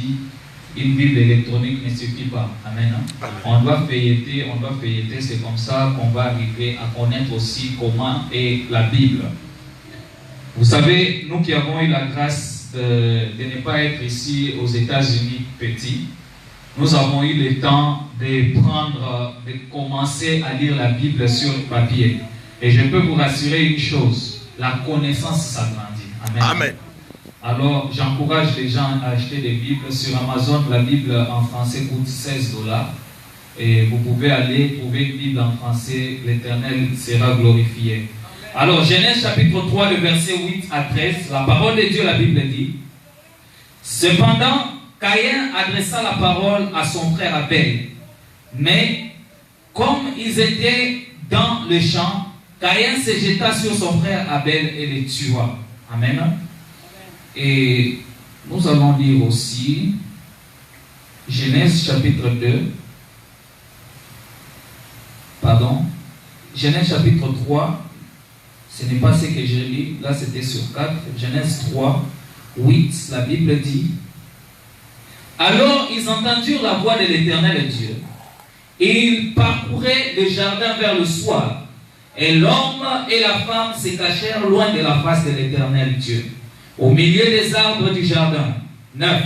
dit, une Bible électronique ne suffit pas. Amen. Hein? On doit feuilleter, c'est comme ça qu'on va arriver à connaître aussi comment est la Bible. Vous savez, nous qui avons eu la grâce de ne pas être ici aux États-Unis petits, nous avons eu le temps de commencer à lire la Bible sur le papier. Et je peux vous rassurer une chose, la connaissance s'agrandit. Amen. Amen. Alors, j'encourage les gens à acheter des Bibles. Sur Amazon, la Bible en français coûte $16. Et vous pouvez aller trouver une Bible en français, l'Éternel sera glorifié. Alors, Genèse chapitre 3, le verset 8 à 13, la parole de Dieu, la Bible dit, « Cependant, Caïn adressa la parole à son frère Abel. Mais, comme ils étaient dans le champ, Caïn se jeta sur son frère Abel et le tua. » Amen. Et nous allons lire aussi Genèse chapitre 2. Genèse chapitre 3. Ce n'est pas ce que j'ai lu. Là, c'était sur 4. Genèse 3, 8. La Bible dit, « Alors ils entendirent la voix de l'Éternel Dieu, et ils parcouraient le jardin vers le soir. Et l'homme et la femme se cachèrent loin de la face de l'Éternel Dieu, au milieu des arbres du jardin. 9.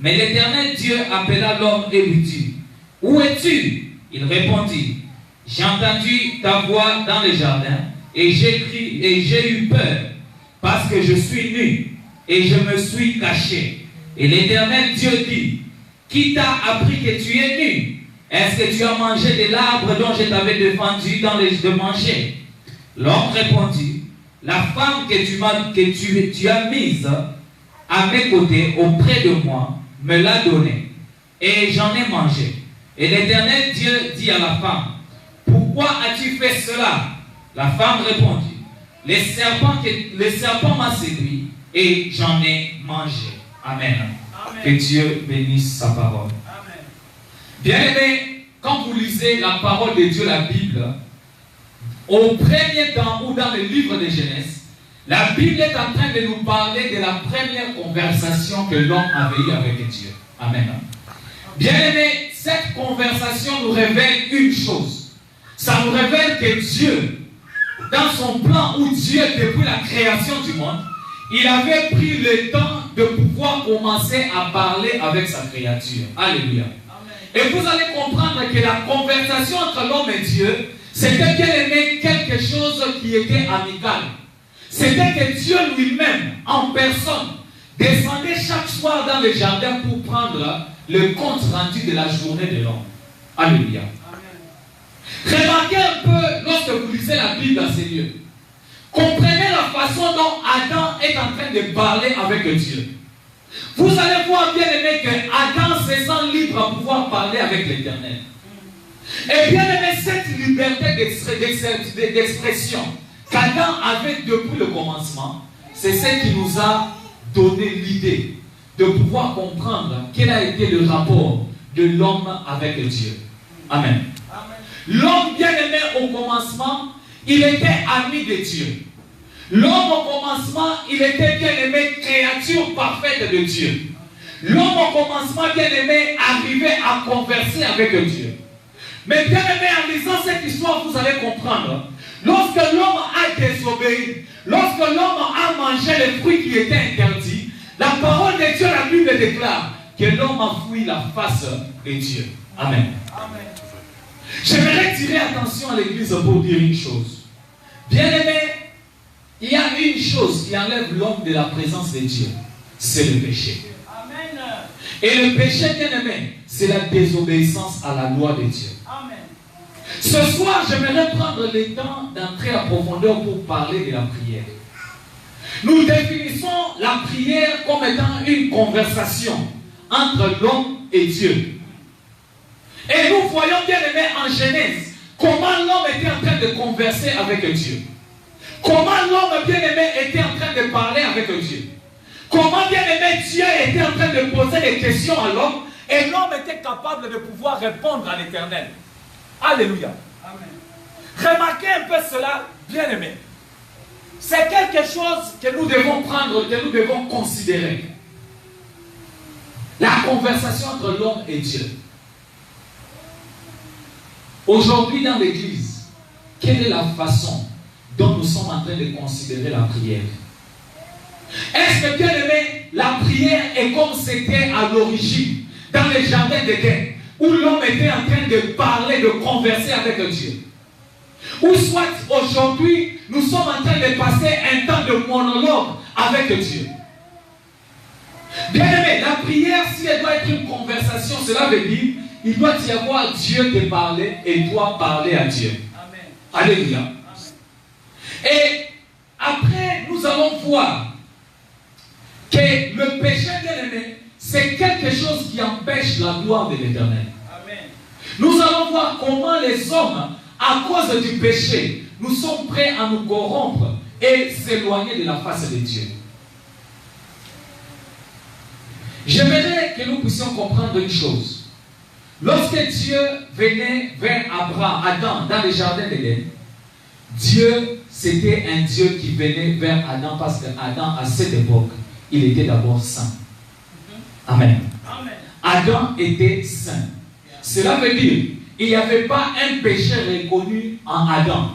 Mais l'Éternel Dieu appela l'homme et lui dit, « Où es-tu » Il répondit, « J'ai entendu ta voix dans le jardin, et j'ai eu peur, parce que je suis nu, et je me suis caché. » Et l'Éternel Dieu dit, « Qui t'a appris que tu es nu? Est-ce que tu as mangé de l'arbre dont je t'avais défendu de manger? » L'homme répondit, « La femme que tu as mise à mes côtés auprès de moi me l'a donnée, et j'en ai mangé. » Et l'Éternel Dieu dit à la femme, « Pourquoi as-tu fait cela? » La femme répondit, « Le serpent m'a séduit, et j'en ai mangé. » Amen. Amen. Que Dieu bénisse sa parole. Bien-aimés, quand vous lisez la parole de Dieu, la Bible, au premier temps ou dans le livre de Genèse, la Bible est en train de nous parler de la première conversation que l'homme avait eue avec Dieu. Amen. Bien-aimés, cette conversation nous révèle une chose. Ça nous révèle que Dieu, dans son plan où Dieu, depuis la création du monde, il avait pris le temps de pouvoir commencer à parler avec sa créature. Alléluia. Et vous allez comprendre que la conversation entre l'homme et Dieu, c'était qu'il aimait quelque chose qui était amical. C'était que Dieu lui-même, en personne, descendait chaque soir dans le jardin pour prendre le compte rendu de la journée de l'homme. Alléluia. Remarquez un peu lorsque vous lisez la Bible dans ces lieux. Comprenez la façon dont Adam est en train de parler avec Dieu. Vous allez voir bien aimé que Adam se sent libre à pouvoir parler avec l'Éternel. Et bien aimé, cette liberté d'expression qu'Adam avait depuis le commencement, c'est ce qui nous a donné l'idée de pouvoir comprendre quel a été le rapport de l'homme avec Dieu. Amen. L'homme bien aimé au commencement, il était ami de Dieu. L'homme au commencement, il était bien aimé, créature parfaite de Dieu. L'homme au commencement, bien aimé, arrivait à converser avec Dieu. Mais bien aimé, en lisant cette histoire, vous allez comprendre. Lorsque l'homme a désobéi, lorsque l'homme a mangé les fruits qui étaient interdits, la parole de Dieu, la Bible déclare que l'homme a fui la face de Dieu. Amen. Amen. J'aimerais tirer attention à l'église pour dire une chose. Bien aimé, il y a une chose qui enlève l'homme de la présence de Dieu. C'est le péché. Amen. Et le péché, bien aimé, c'est la désobéissance à la loi de Dieu. Amen. Ce soir, j'aimerais prendre le temps d'entrer en profondeur pour parler de la prière. Nous définissons la prière comme étant une conversation entre l'homme et Dieu. Et nous voyons bien aimé en Genèse comment l'homme était en train de converser avec Dieu. Comment l'homme bien aimé était en train de parler avec Dieu. Comment bien aimé Dieu était en train de poser des questions à l'homme et l'homme était capable de pouvoir répondre à l'Éternel. Alléluia. Amen. Remarquez un peu cela, bien aimé. C'est quelque chose que nous devons prendre, que nous devons considérer. La conversation entre l'homme et Dieu. Aujourd'hui dans l'église, quelle est la façon dont nous sommes en train de considérer la prière? Est-ce que, bien aimé, la prière est comme c'était à l'origine, dans les jardins d'Éden, où l'homme était en train de parler, de converser avec Dieu? Ou soit aujourd'hui, nous sommes en train de passer un temps de monologue avec Dieu? Bien aimé, la prière, si elle doit être une conversation, cela veut dire il doit y avoir Dieu te parler et toi parler à Dieu. Amen. Alléluia. Amen. Et après, nous allons voir que le péché, bien aimé, c'est quelque chose qui empêche la gloire de l'Éternel. Nous allons voir comment les hommes, à cause du péché, nous sommes prêts à nous corrompre et s'éloigner de la face de Dieu. J'aimerais que nous puissions comprendre une chose. Lorsque Dieu venait vers Adam dans le jardin d'Éden, Dieu, c'était un Dieu qui venait vers Adam parce qu'Adam, à cette époque, il était d'abord saint. Amen. Amen. Adam était saint. Cela veut dire qu'il n'y avait pas un péché reconnu en Adam.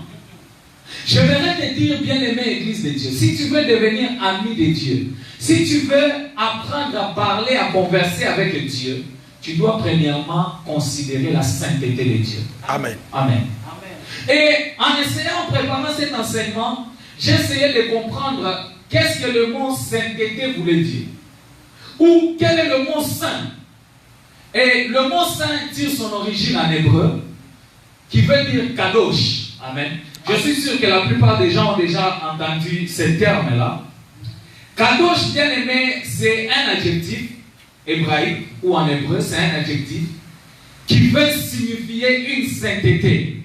J'aimerais te dire, bien-aimé Église de Dieu, si tu veux devenir ami de Dieu, si tu veux apprendre à parler, à converser avec Dieu, tu dois premièrement considérer la sainteté de Dieu. Amen. Amen. Amen. Et en essayant, en préparant cet enseignement, j'ai essayé de comprendre qu'est-ce que le mot sainteté voulait dire. Ou quel est le mot saint. Et le mot saint tire son origine en hébreu, qui veut dire kadosh. Amen. Je suis sûr que la plupart des gens ont déjà entendu ce terme-là. Kadosh, bien aimé, c'est un adjectif hébraïque, ou en hébreu, c'est un adjectif qui veut signifier une sainteté,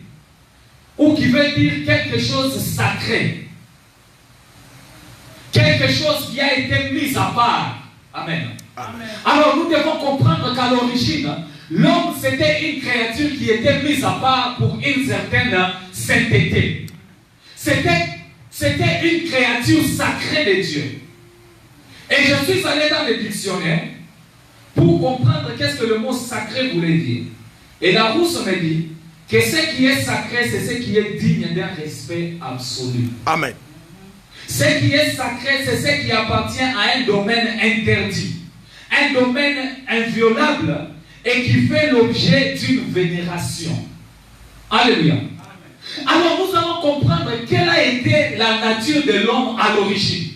ou qui veut dire quelque chose de sacré, quelque chose qui a été mis à part. Amen. Amen. Alors nous devons comprendre qu'à l'origine, l'homme c'était une créature qui était mise à part pour une certaine sainteté. C'était une créature sacrée de Dieu. Et je suis allé dans le dictionnaire pour comprendre qu'est-ce que le mot sacré voulait dire. Et Larousse me dit que ce qui est sacré, c'est ce qui est digne d'un respect absolu. Amen. Ce qui est sacré, c'est ce qui appartient à un domaine interdit, un domaine inviolable et qui fait l'objet d'une vénération. Alléluia. Alors nous allons comprendre quelle a été la nature de l'homme à l'origine.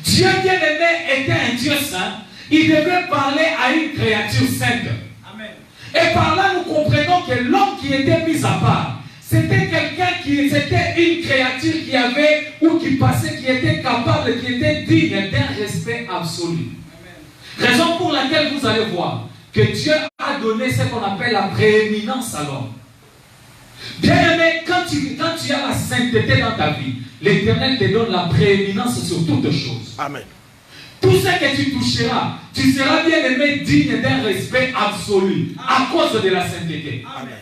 Dieu bien-aimé était un Dieu saint. Il devait parler à une créature sainte. Amen. Et par là, nous comprenons que l'homme qui était mis à part, c'était quelqu'un c'était une créature qui avait, ou qui passait, qui était capable, qui était digne d'un respect absolu. Amen. Raison pour laquelle vous allez voir que Dieu a donné ce qu'on appelle la prééminence à l'homme. Bien-aimé, quand tu as la sainteté dans ta vie, l'Éternel te donne la prééminence sur toutes choses. Amen. Tout ce que tu toucheras, tu seras bien aimé, digne d'un respect absolu. Amen. À cause de la sainteté. Amen.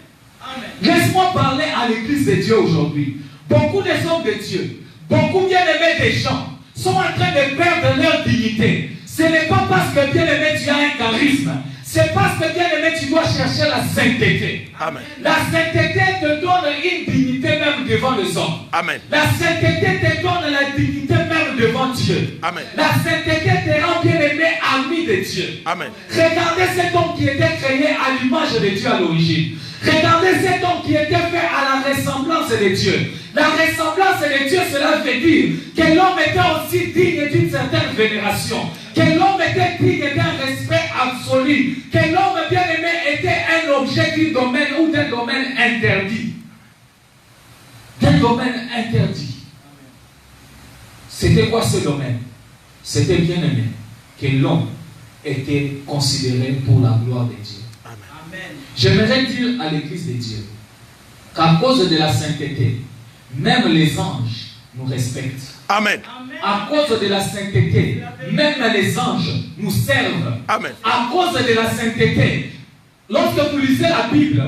Amen. Laisse-moi parler à l'église de Dieu aujourd'hui. Beaucoup des hommes de Dieu, beaucoup bien aimés des gens, sont en train de perdre leur dignité. Ce n'est pas parce que bien aimé tu as un charisme. C'est parce que bien aimé tu dois chercher la sainteté. Amen. La sainteté te donne une dignité même devant les hommes. Amen. La sainteté te donne la dignité même devant Dieu. Amen. La sainteté te rend bien aimé ami de Dieu. Amen. Regardez cet homme qui était créé à l'image de Dieu à l'origine. Regardez cet homme qui était fait à la ressemblance de Dieu. La ressemblance de Dieu, cela veut dire que l'homme était aussi digne d'une certaine vénération. Que l'homme était digne d'un respect absolu. Que l'homme bien-aimé était un objet d'un domaine ou d'un domaine interdit. D'un domaine interdit. C'était quoi ce domaine? C'était bien-aimé que l'homme était considéré pour la gloire de Dieu. Amen. J'aimerais dire à l'église de Dieu qu'à cause de la sainteté, même les anges nous respectent. Amen. À cause de la sainteté, même les anges nous servent. Amen. À cause de la sainteté, lorsque vous lisez la Bible,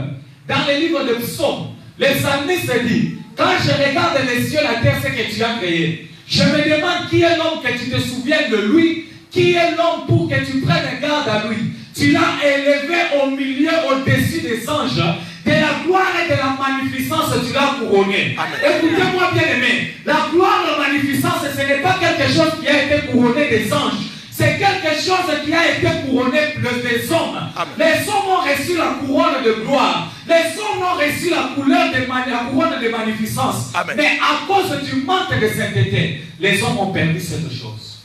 dans les livres de psaumes, les psalmistes disent, quand je regarde les cieux, la terre, ce que tu as créé, je me demande qui est l'homme que tu te souviens de lui, Qui est l'homme pour que tu prennes garde à lui? Tu l'as élevé au milieu, au-dessus des anges. De la gloire et de la magnificence, tu l'as couronné. Écoutez-moi bien aimé. La gloire et la magnificence, ce n'est pas quelque chose qui a été couronné des anges. C'est quelque chose qui a été couronné des hommes. Amen. Les hommes ont reçu la couronne de gloire. Les hommes ont reçu la couronne de magnificence. Amen. Mais à cause du manque de sainteté, les hommes ont perdu cette chose.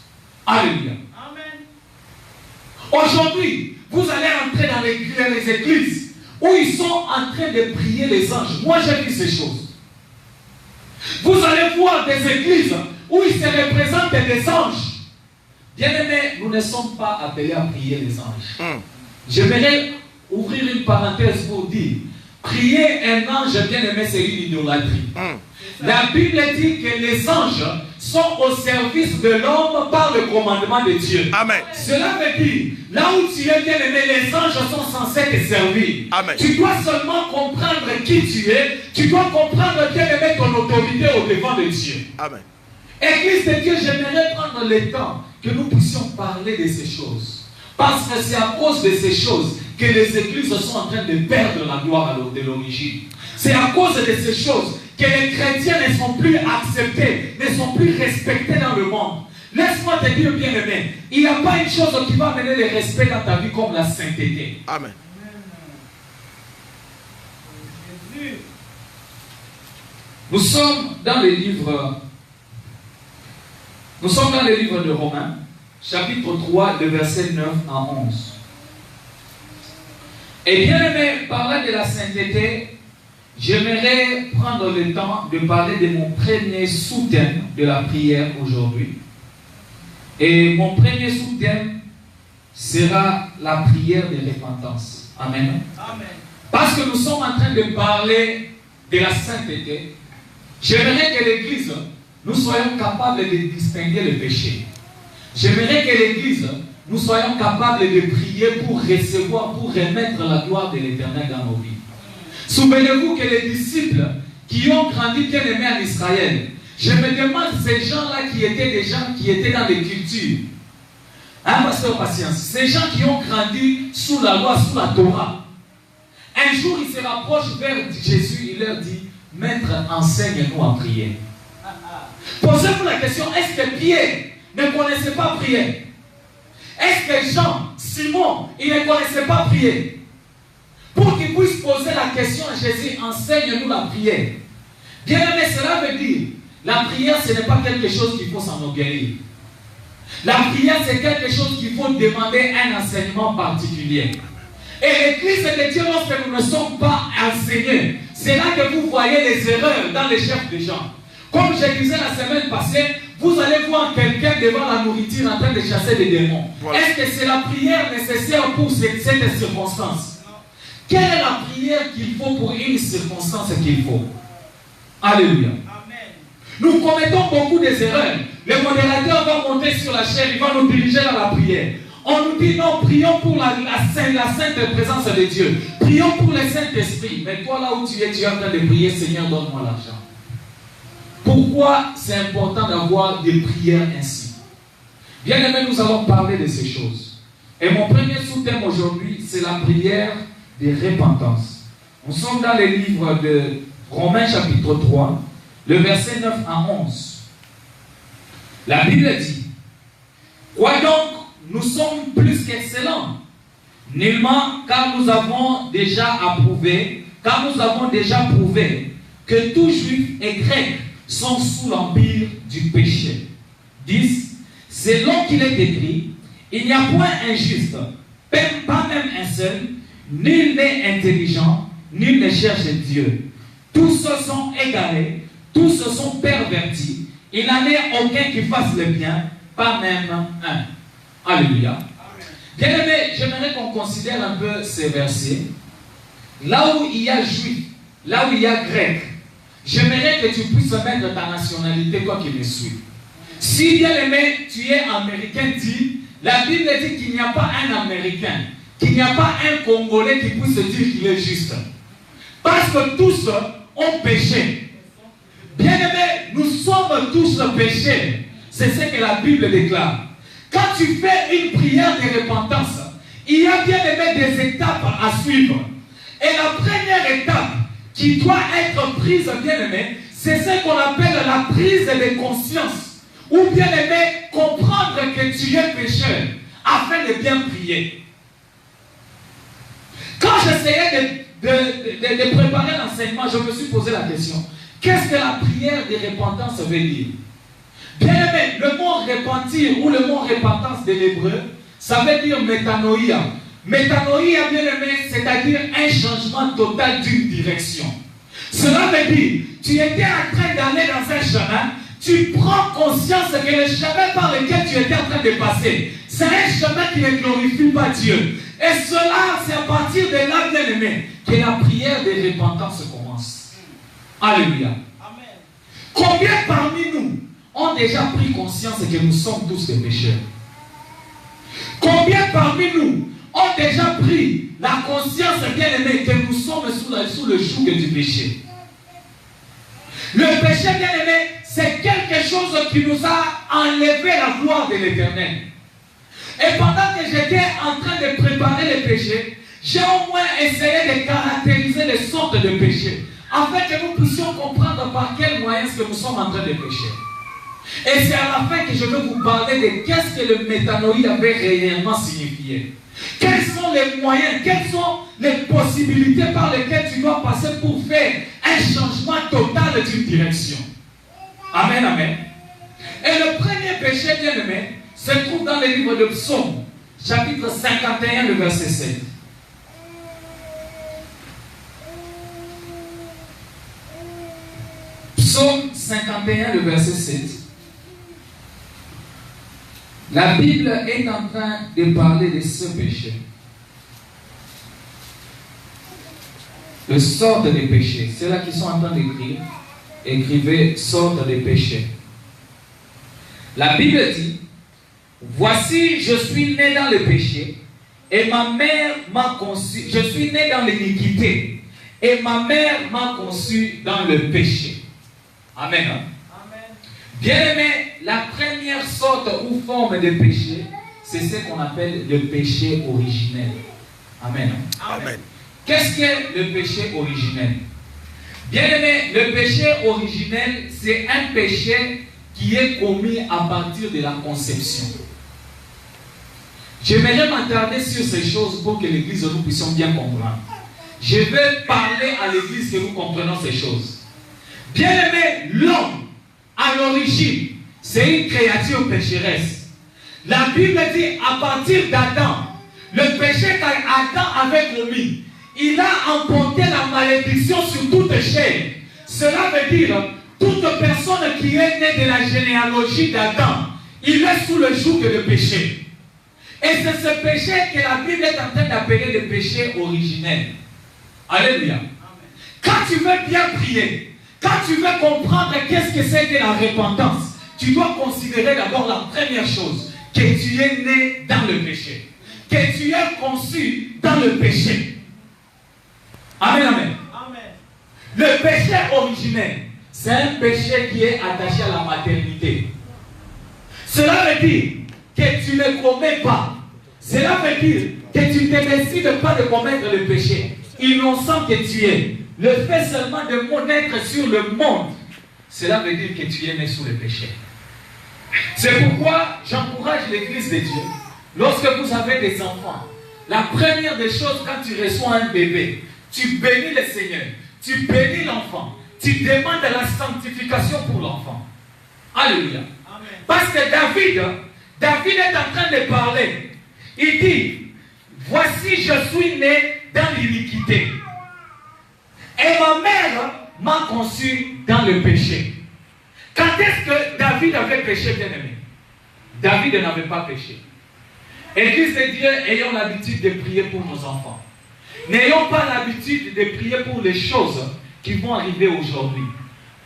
Alléluia. Aujourd'hui, vous allez entrer dans les églises où ils sont en train de prier les anges. Moi, j'ai vu ces choses. Vous allez voir des églises où ils se représentent des anges. Bien-aimés, nous ne sommes pas appelés à prier les anges. J'aimerais ouvrir une parenthèse pour dire, prier un ange, bien-aimé, c'est une idolâtrie. La Bible dit que les anges sont au service de l'homme par le commandement de Dieu. Amen. Cela veut dire, là où tu es bien-aimé, les anges sont censés te servir. Amen. Tu dois seulement comprendre qui tu es. Tu dois comprendre bien-aimé ton autorité au devant de Dieu. Amen. Église de Dieu, j'aimerais prendre le temps que nous puissions parler de ces choses. Parce que c'est à cause de ces choses que les églises sont en train de perdre la gloire de l'origine. C'est à cause de ces choses que les chrétiens ne sont plus acceptés, ne sont plus respectés dans le monde. Laisse-moi te dire, bien-aimé, il n'y a pas une chose qui va amener le respect dans ta vie comme la sainteté. Amen. Nous sommes dans le livre de Romains, chapitre 3, de versets 9 à 11. Et bien aimé, parler de la sainteté, j'aimerais prendre le temps de parler de mon premier sous-thème de la prière aujourd'hui. Et mon premier sous-thème sera la prière de repentance. Amen. Amen. Parce que nous sommes en train de parler de la sainteté, j'aimerais que l'Église, nous soyons capables de distinguer le péché. J'aimerais que l'Église, nous soyons capables de prier pour recevoir, pour remettre la gloire de l'Éternel dans nos vies. Souvenez-vous que les disciples qui ont grandi bien aimés en Israël, je me demande ces gens-là qui étaient des gens qui étaient dans les cultures. Hein, pasteur Patience? Ces gens qui ont grandi sous la loi, sous la Torah. Un jour, ils se rapprochent vers Jésus, il leur dit, Maître, enseigne-nous à prier. Posez-vous la question, est-ce que Pierre ne connaissait pas prier? Est-ce que Jean, Simon, ils ne connaissaient pas prier? Pour qu'ils puissent poser la question à Jésus, enseigne-nous la prière. Bien aimé, cela veut dire, la prière, ce n'est pas quelque chose qu'il faut s'enorgueillir. La prière, c'est quelque chose qu'il faut demander un enseignement particulier. Et l'Église de Dieu, lorsque nous ne sommes pas enseignés, c'est là que vous voyez les erreurs dans les chefs des gens. Comme je disais la semaine passée, vous allez voir quelqu'un devant la nourriture en train de chasser des démons. Voilà. Est-ce que c'est la prière nécessaire pour cette circonstance? Quelle est la prière qu'il faut pour une circonstance qu'il faut? Alléluia. Amen. Nous commettons beaucoup d'erreurs. Le modérateur va monter sur la chaîne, il va nous diriger dans la prière. On nous dit non, prions pour la sainte présence de Dieu. Prions pour le Saint-Esprit. Mais toi là où tu es en train de prier, Seigneur, donne-moi l'argent. Pourquoi c'est important d'avoir des prières ainsi? Bien aimé, nous allons parler de ces choses. Et mon premier sous-thème aujourd'hui, c'est la prière de repentance. Nous sommes dans le livre de Romains chapitre 3, le verset 9 à 11. La Bible dit, quoi donc, nous sommes plus qu'excellents? Nullement, car nous avons déjà prouvé que tout juif et grec sont sous l'empire du péché. 10. Selon qu'il est écrit, il n'y a point injuste, pas même un seul, nul n'est intelligent, nul ne cherche Dieu. Tous se sont égarés, tous se sont pervertis. Il n'en est aucun qui fasse le bien, pas même un. Alléluia. Bien aimé, j'aimerais qu'on considère un peu ces versets. Là où il y a juif, là où il y a grec, j'aimerais que tu puisses mettre ta nationalité, toi qui me suis. Si bien aimé, tu es américain, dit, la Bible dit qu'il n'y a pas un américain, qu'il n'y a pas un Congolais qui puisse dire qu'il est juste. Parce que tous ont péché. Bien aimé, nous sommes tous péchés. C'est ce que la Bible déclare. quand tu fais une prière de repentance, il y a bien aimé des étapes à suivre. Et la première étape qui doit être prise, bien aimé, c'est ce qu'on appelle la prise de conscience. Ou bien aimé, comprendre que tu es pécheur afin de bien prier. Quand j'essayais de préparer l'enseignement, je me suis posé la question. Qu'est-ce que la prière de repentance veut dire? Bien aimé, le mot repentir ou le mot repentance de l'hébreu, ça veut dire métanoïa. Métanoïa, bien aimé, c'est-à-dire un changement total d'une direction. Cela veut dire, tu étais en train d'aller dans un chemin, tu prends conscience que le chemin par lequel tu étais en train de passer, c'est un chemin qui ne glorifie pas Dieu. Et cela, c'est à partir de là, bien aimé, que la prière de repentance commence. Alléluia. Amen. Combien parmi nous ont déjà pris conscience que nous sommes tous des pécheurs? Combien parmi nous ont déjà pris la conscience, bien aimé, que nous sommes sous le joug du péché? Le péché, bien aimé, c'est quelque chose qui nous a enlevé la gloire de l'Éternel. Et pendant que j'étais en train de préparer les péchés, j'ai au moins essayé de caractériser les sortes de péchés, afin que nous puissions comprendre par quels moyens que nous sommes en train de pécher. Et c'est à la fin que je vais vous parler de qu'est-ce que le métanoïa avait réellement signifié. Quels sont les moyens, quelles sont les possibilités par lesquelles tu dois passer pour faire un changement total d'une direction. Amen, amen. Et le premier péché, bien aimé, se trouve dans le livre de Psaume, chapitre 51, le verset 7. Psaume 51, le verset 7. La Bible est en train de parler de ce péché. Le sort des péchés. Ceux-là qui sont en train d'écrire, écrivez sorte des péchés. La Bible dit, voici, je suis né dans le péché, et ma mère m'a conçu. Je suis né dans l'iniquité, et ma mère m'a conçu dans le péché. Amen. Hein? Bien aimé, la première sorte ou forme de péché, c'est ce qu'on appelle le péché originel. Amen. Amen. Qu'est-ce que le péché originel? Bien aimé, le péché originel, c'est un péché qui est commis à partir de la conception. J'aimerais m'attarder sur ces choses pour que l'Église nous puissions bien comprendre. Je vais parler à l'Église que nous comprenons ces choses. Bien aimé, l'homme, à l'origine, c'est une créature pécheresse. La Bible dit à partir d'Adam, le péché qu'Adam avait commis, il a emporté la malédiction sur toute chair. Cela veut dire, toute personne qui est née de la généalogie d'Adam, il est sous le joug de péché. Et c'est ce péché que la Bible est en train d'appeler le péché originel. Alléluia. Quand tu veux bien prier, quand tu veux comprendre qu'est-ce que c'est que la repentance, tu dois considérer d'abord la première chose, que tu es né dans le péché, que tu es conçu dans le péché. Amen, amen. Amen. Le péché originel, c'est un péché qui est attaché à la maternité. Cela veut dire que tu ne commets pas. Cela veut dire que tu ne décides pas de commettre le péché. Innocent que tu es. Le fait seulement de naître sur le monde, cela veut dire que tu es né sous le péché. C'est pourquoi j'encourage l'Église de Dieu. Lorsque vous avez des enfants, la première des choses, quand tu reçois un bébé, tu bénis le Seigneur, tu bénis l'enfant, tu demandes la sanctification pour l'enfant. Alléluia. Amen. Parce que David est en train de parler. Il dit, voici je suis né dans l'iniquité. Et ma mère m'a conçu dans le péché. Quand est-ce que David avait péché, bien aimé? David n'avait pas péché. Église de Dieu, ayons l'habitude de prier pour nos enfants. N'ayons pas l'habitude de prier pour les choses qui vont arriver aujourd'hui.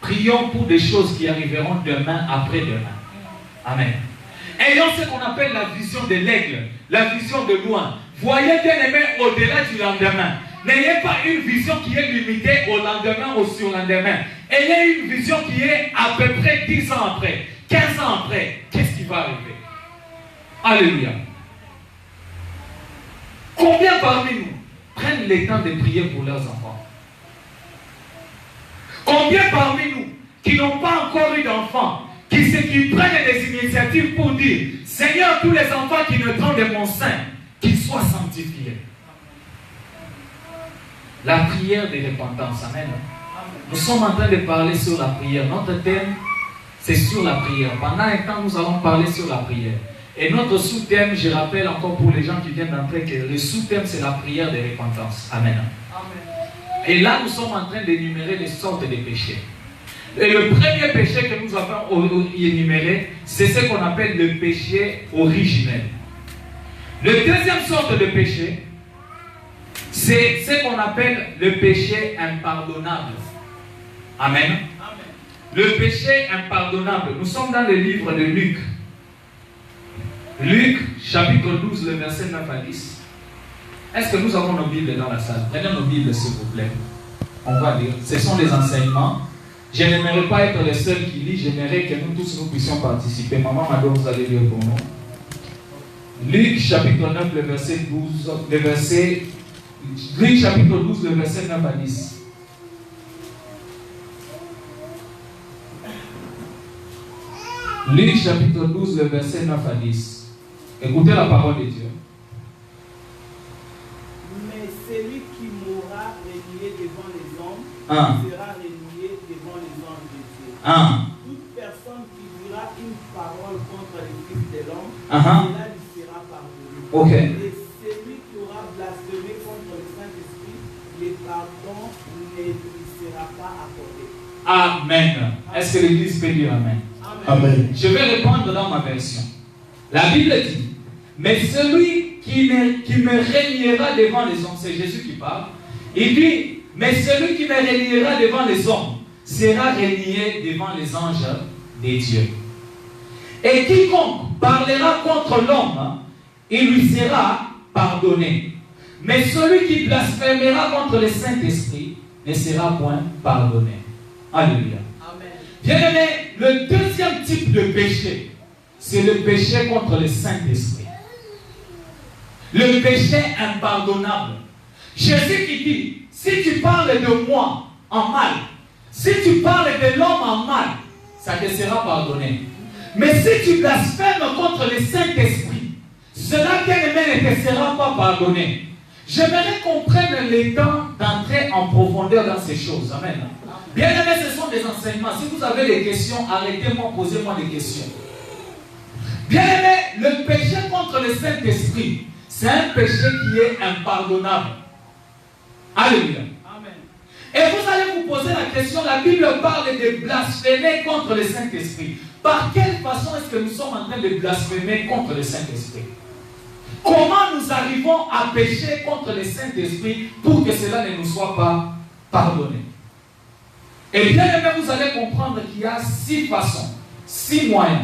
Prions pour des choses qui arriveront demain, après-demain. Amen. Ayons ce qu'on appelle la vision de l'aigle, la vision de loin. Voyez, bien aimé, au-delà du lendemain. N'ayez pas une vision qui est limitée au lendemain ou au surlendemain. Ayez une vision qui est à peu près 10 ans après, 15 ans après. Qu'est-ce qui va arriver? Alléluia. Combien parmi nous prennent le temps de prier pour leurs enfants? Combien parmi nous qui n'ont pas encore eu d'enfants, qui prennent des initiatives pour dire, Seigneur, tous les enfants qui naîtront de mon sein, qu'ils soient sanctifiés. La prière de repentance. Amen. Nous sommes en train de parler sur la prière. Notre thème, c'est sur la prière. Pendant un temps, nous allons parler sur la prière. Et notre sous-thème, je rappelle encore pour les gens qui viennent d'entrer, que le sous-thème, c'est la prière de repentance. Amen. Amen. Et là, nous sommes en train d'énumérer les sortes de péchés. Et le premier péché que nous avons énuméré, c'est ce qu'on appelle le péché originel. Le deuxième sorte de péché, c'est ce qu'on appelle le péché impardonnable. Amen. Amen. Le péché impardonnable. Nous sommes dans le livre de Luc. Luc, chapitre 12, le verset 9 à 10. Est-ce que nous avons nos Bibles dans la salle? Prenez nos Bibles, s'il vous plaît. On va lire. Ce sont les enseignements. Je n'aimerais pas être le seul qui lit. J'aimerais que nous tous nous puissions participer. Maman Mado, vous allez lire pour nous. Luc, chapitre 9, le verset 12. Luc, chapitre 12, le verset 9 à 10. Luc, chapitre 12, le verset 9 à 10. Écoutez la parole de Dieu. Mais celui qui mourra régné devant les hommes sera régné devant les anges de Dieu. Toute personne qui dira une parole contre le Fils de l'homme, cela lui sera pardonné. Et celui qui aura blasphémé contre le Saint-Esprit, le pardon ne lui sera pas accordé. Amen. Est-ce que l'Église peut dire Amen? Amen. Je vais répondre dans ma version. La Bible dit, mais celui qui me régnera devant les hommes, c'est Jésus qui parle, il dit, mais celui qui me régnera devant les hommes sera régné devant les anges de Dieu. Et quiconque parlera contre l'homme, il lui sera pardonné. Mais celui qui blasphémera contre le Saint-Esprit ne sera point pardonné. Alléluia. Bien-aimé, le deuxième type de péché, c'est le péché contre le Saint-Esprit. Le péché impardonnable. Jésus qui dit, si tu parles de moi en mal, si tu parles de l'homme en mal, ça te sera pardonné. Mais si tu blasphèmes contre le Saint-Esprit, cela, bien-aimé, ne te sera pas pardonné. J'aimerais qu'on prenne le temps d'entrer en profondeur dans ces choses. Amen. Bien-aimés, ce sont des enseignements. Si vous avez des questions, arrêtez-moi, posez-moi des questions. Bien-aimés, le péché contre le Saint-Esprit, c'est un péché qui est impardonnable. Alléluia. Amen. Et vous allez vous poser la question, la Bible parle de blasphémer contre le Saint-Esprit. Par quelle façon est-ce que nous sommes en train de blasphémer contre le Saint-Esprit? Comment nous arrivons à pécher contre le Saint-Esprit pour que cela ne nous soit pas pardonné? Et bien aimé, vous allez comprendre qu'il y a 6 façons, 6 moyens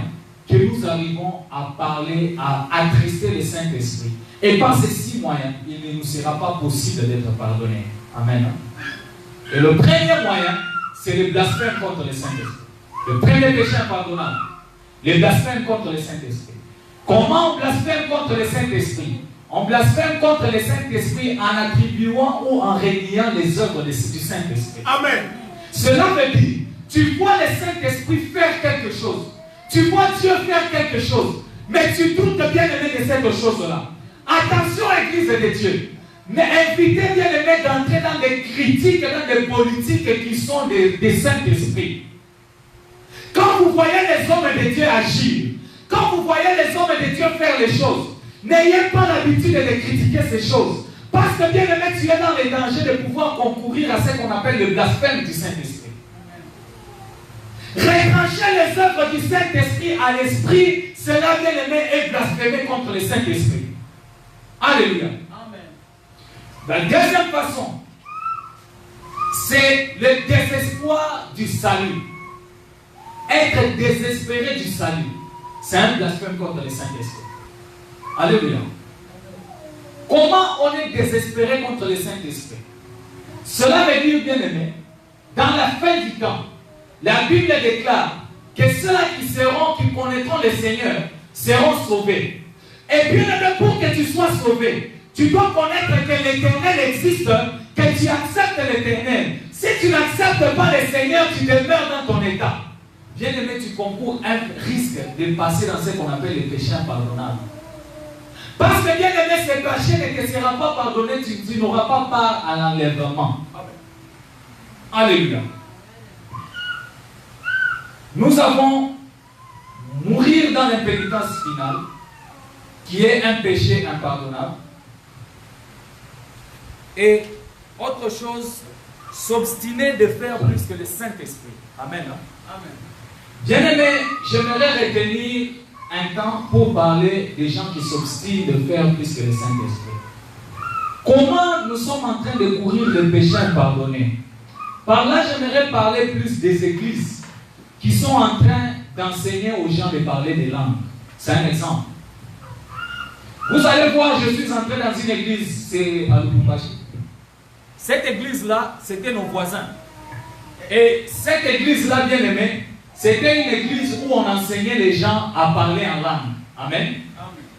que nous arrivons à parler, à attrister le Saint-Esprit. Et par ces 6 moyens, il ne nous sera pas possible d'être pardonné. Amen. Et le premier moyen, c'est le blasphème contre le Saint-Esprit. Le premier péché impardonnable, le blasphème contre le Saint-Esprit. Comment on blasphème contre le Saint-Esprit? On blasphème contre le Saint-Esprit en attribuant ou en réuniant les œuvres du Saint-Esprit. Amen. Cela veut dire, tu vois le Saint-Esprit faire quelque chose. Tu vois Dieu faire quelque chose. Mais tu doutes bien aimé de cette chose-là. Attention, Église de Dieu. Mais invitez bien aimé d'entrer dans des critiques, dans des politiques qui sont des Saint-Esprit. Quand vous voyez les hommes de Dieu agir, quand vous voyez les hommes de Dieu faire les choses, n'ayez pas l'habitude de critiquer ces choses. Parce que bien aimé, tu es dans les dangers de pouvoir concourir à ce qu'on appelle le blasphème du Saint-Esprit. Retrancher les œuvres du Saint-Esprit à l'esprit, cela bien aimé est blasphémé contre le Saint-Esprit. Alléluia. Amen. La deuxième façon, c'est le désespoir du salut. Être désespéré du salut, c'est un blasphème contre le Saint-Esprit. Alléluia. Comment on est désespéré contre le Saint-Esprit? Cela veut dire, bien aimé, dans la fin du temps, la Bible déclare que ceux-là qui connaîtront le Seigneur seront sauvés. Et bien aimé, pour que tu sois sauvé, tu dois connaître que l'Éternel existe, que tu acceptes l'Éternel. Si tu n'acceptes pas le Seigneur, tu demeures dans ton état. Bien aimé, tu concours un risque de passer dans ce qu'on appelle les péchés impardonnables. Parce que bien aimé, ces péchés ne te seront pas pardonnés, tu n'auras pas part à l'enlèvement. Alléluia. Nous avons mourir dans l'impénitence finale, qui est un péché impardonnable. Et autre chose, s'obstiner de faire plus que le Saint-Esprit. Amen. Amen. Bien-aimé, j'aimerais retenir un temps pour parler des gens qui s'obstinent de faire plus que le Saint-Esprit. Comment nous sommes en train de courir le péché impardonné? Par là, j'aimerais parler plus des églises qui sont en train d'enseigner aux gens de parler des langues. C'est un exemple. Vous allez voir, je suis entré dans une église, c'est à Lubumbashi. Cette église-là, c'était nos voisins. Et cette église-là, bien aimée, c'était une église où on enseignait les gens à parler en langue. Amen.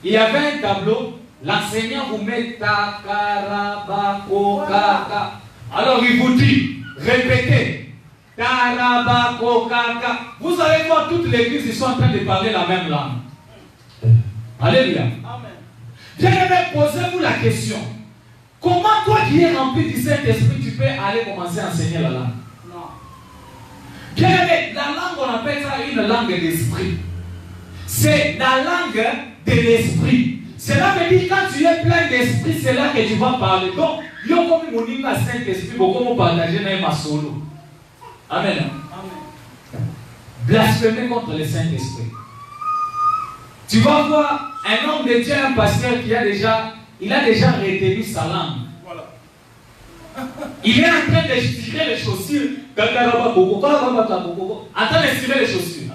Il y avait un tableau, l'enseignant vous met ta, karabako, kaka. Alors il vous dit, répétez, tarabako, kaka. Vous allez voir, toute l'église, ils sont en train de parler la même langue. Alléluia. Amen. Bien aimé, posez-vous la question. Comment toi qui es rempli du Saint-Esprit, tu peux aller commencer à enseigner la langue? Non. Bien aimé, la langue, on appelle ça une langue d'esprit. C'est la langue de l'esprit. Cela veut dire quand tu es plein d'esprit, c'est là que tu vas parler. Donc, il y a comme mon hymne à Saint-Esprit, beaucoup partager dans ma solo. Amen. Amen. Blasphémer contre le Saint-Esprit. Tu vas voir un homme de Dieu, un pasteur qui a déjà retenu sa langue. Voilà. Il est en train de tirer les chaussures. En train de tirer les chaussures.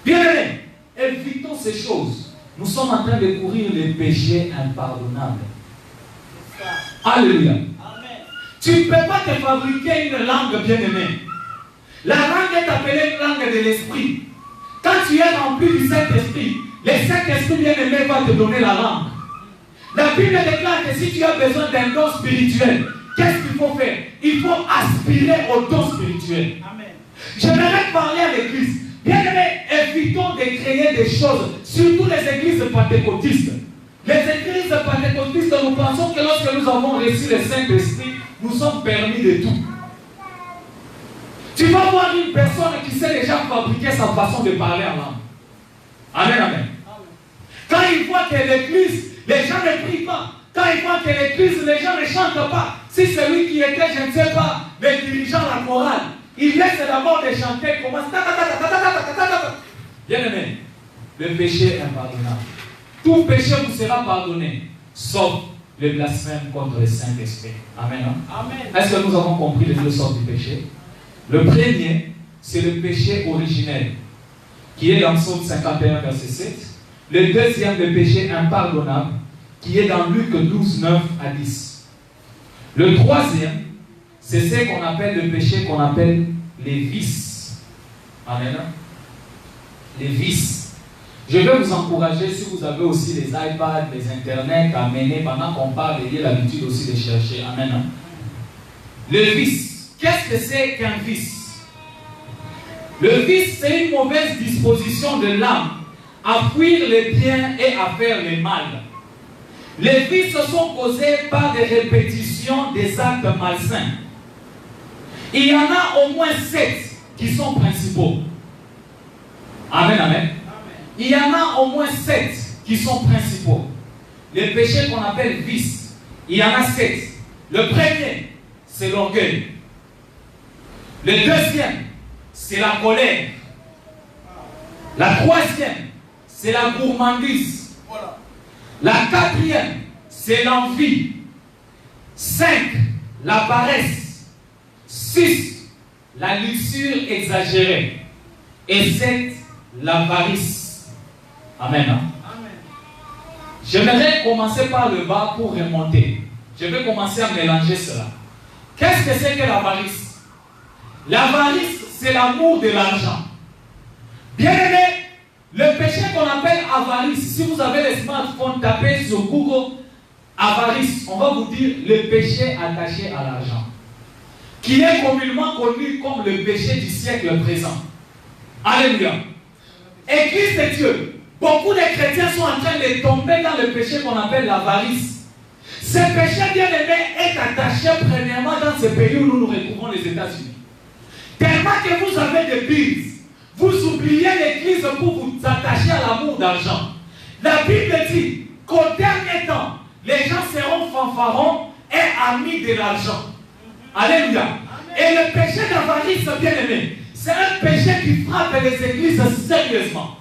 Bien aimé, évitons ces choses. Nous sommes en train de courir les péchés impardonnables. Alléluia. Amen. Tu ne peux pas te fabriquer une langue bien aimée. La langue est appelée une langue de l'esprit. Quand tu es rempli du Saint-Esprit, le Saint-Esprit bien-aimé va te donner la langue. La Bible déclare que si tu as besoin d'un don spirituel, qu'est-ce qu'il faut faire? Il faut aspirer au don spirituel. Amen. J'aimerais parler à l'église. Bien-aimé, évitons de créer des choses, surtout les églises pentecôtistes. Les églises pentecôtistes, nous pensons que lorsque nous avons reçu le Saint-Esprit, nous sommes permis de tout. Tu vas voir une personne qui sait déjà fabriquer sa façon de parler en langue. Amen, amen. Amen. Quand il voit que l'église, les gens ne prient pas. Quand il voit que l'église, les gens ne chantent pas. Si celui qui était, je ne sais pas, le dirigeant de la chorale, il laisse d'abord de chanter, commence. Bien aimé, le péché est impardonnable. Tout péché vous sera pardonné, sauf le blasphème contre le Saint-Esprit. Amen. Amen. Est-ce que nous avons compris les deux sortes du péché? Le premier, c'est le péché originel, qui est dans Psaume 51, verset 7. Le deuxième, le péché impardonnable, qui est dans Luc 12, 9 à 10. Le troisième, c'est ce qu'on appelle le péché qu'on appelle les vices. Amen. Les vices. Je vais vous encourager, si vous avez aussi les iPads, les internets à mener pendant qu'on parle, ayez l'habitude aussi de chercher. Amen. Le vice. Qu'est-ce que c'est qu'un vice? Le vice, c'est une mauvaise disposition de l'âme à fuir le bien et à faire le mal. Les vices sont causés par des répétitions des actes malsains. Il y en a au moins 7 qui sont principaux. Amen, amen. Amen. Il y en a au moins 7 qui sont principaux. Les péchés qu'on appelle vices, il y en a 7. Le premier, c'est l'orgueil. Le deuxième, c'est la colère. La troisième, c'est la gourmandise. Voilà. La quatrième, c'est l'envie. 5, la paresse. 6, la luxure exagérée. Et 7, l'avarice. Amen. Amen. J'aimerais commencer par le bas pour remonter. Je vais commencer à mélanger cela. Qu'est-ce que c'est que l'avarice? L'avarice, c'est l'amour de l'argent. Bien aimé, Le péché qu'on appelle avarice, si vous avez les smartphones, tapez sur Google avarice, on va vous dire le péché attaché à l'argent, qui est communément connu comme le péché du siècle présent. Alléluia. Église de Dieu, beaucoup de chrétiens sont en train de tomber dans le péché qu'on appelle l'avarice. Ce péché, bien aimé, est attaché premièrement dans ce pays où nous nous retrouvons, les États-Unis. Tellement que vous avez des billes, vous oubliez l'église pour vous attacher à l'amour d'argent. La Bible dit qu'au dernier temps, les gens seront fanfarons et amis de l'argent. Alléluia. Et le péché d'avarice, bien aimé, c'est un péché qui frappe les églises sérieusement.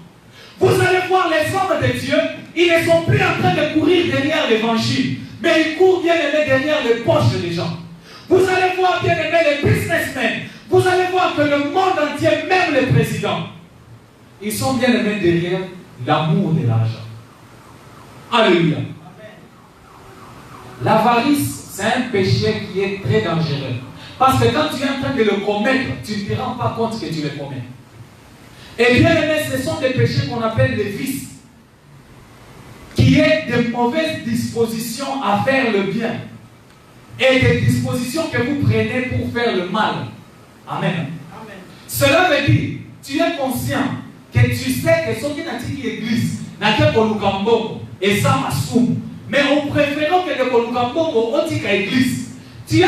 Vous allez voir les hommes de Dieu, ils ne sont plus en train de courir derrière l'évangile, mais ils courent bien aimé derrière les poches des gens. Vous allez voir bien aimé les businessmen, vous allez voir que le monde entier, même les présidents, ils sont bien aimés derrière l'amour de l'argent. Alléluia. L'avarice, c'est un péché qui est très dangereux. Parce que quand tu es en train de le commettre, tu ne te rends pas compte que tu le commets. Et bien aimé, ce sont des péchés qu'on appelle des vices, qui est de mauvaises dispositions à faire le bien et des dispositions que vous prenez pour faire le mal. Amen. Amen. Cela veut dire, tu es conscient que tu sais que ce qui n'a dit l'église n'a que pour le et ça m'a soum. Mais on préfère que le Kolukambongo, on dit qu'à l'église. Dieu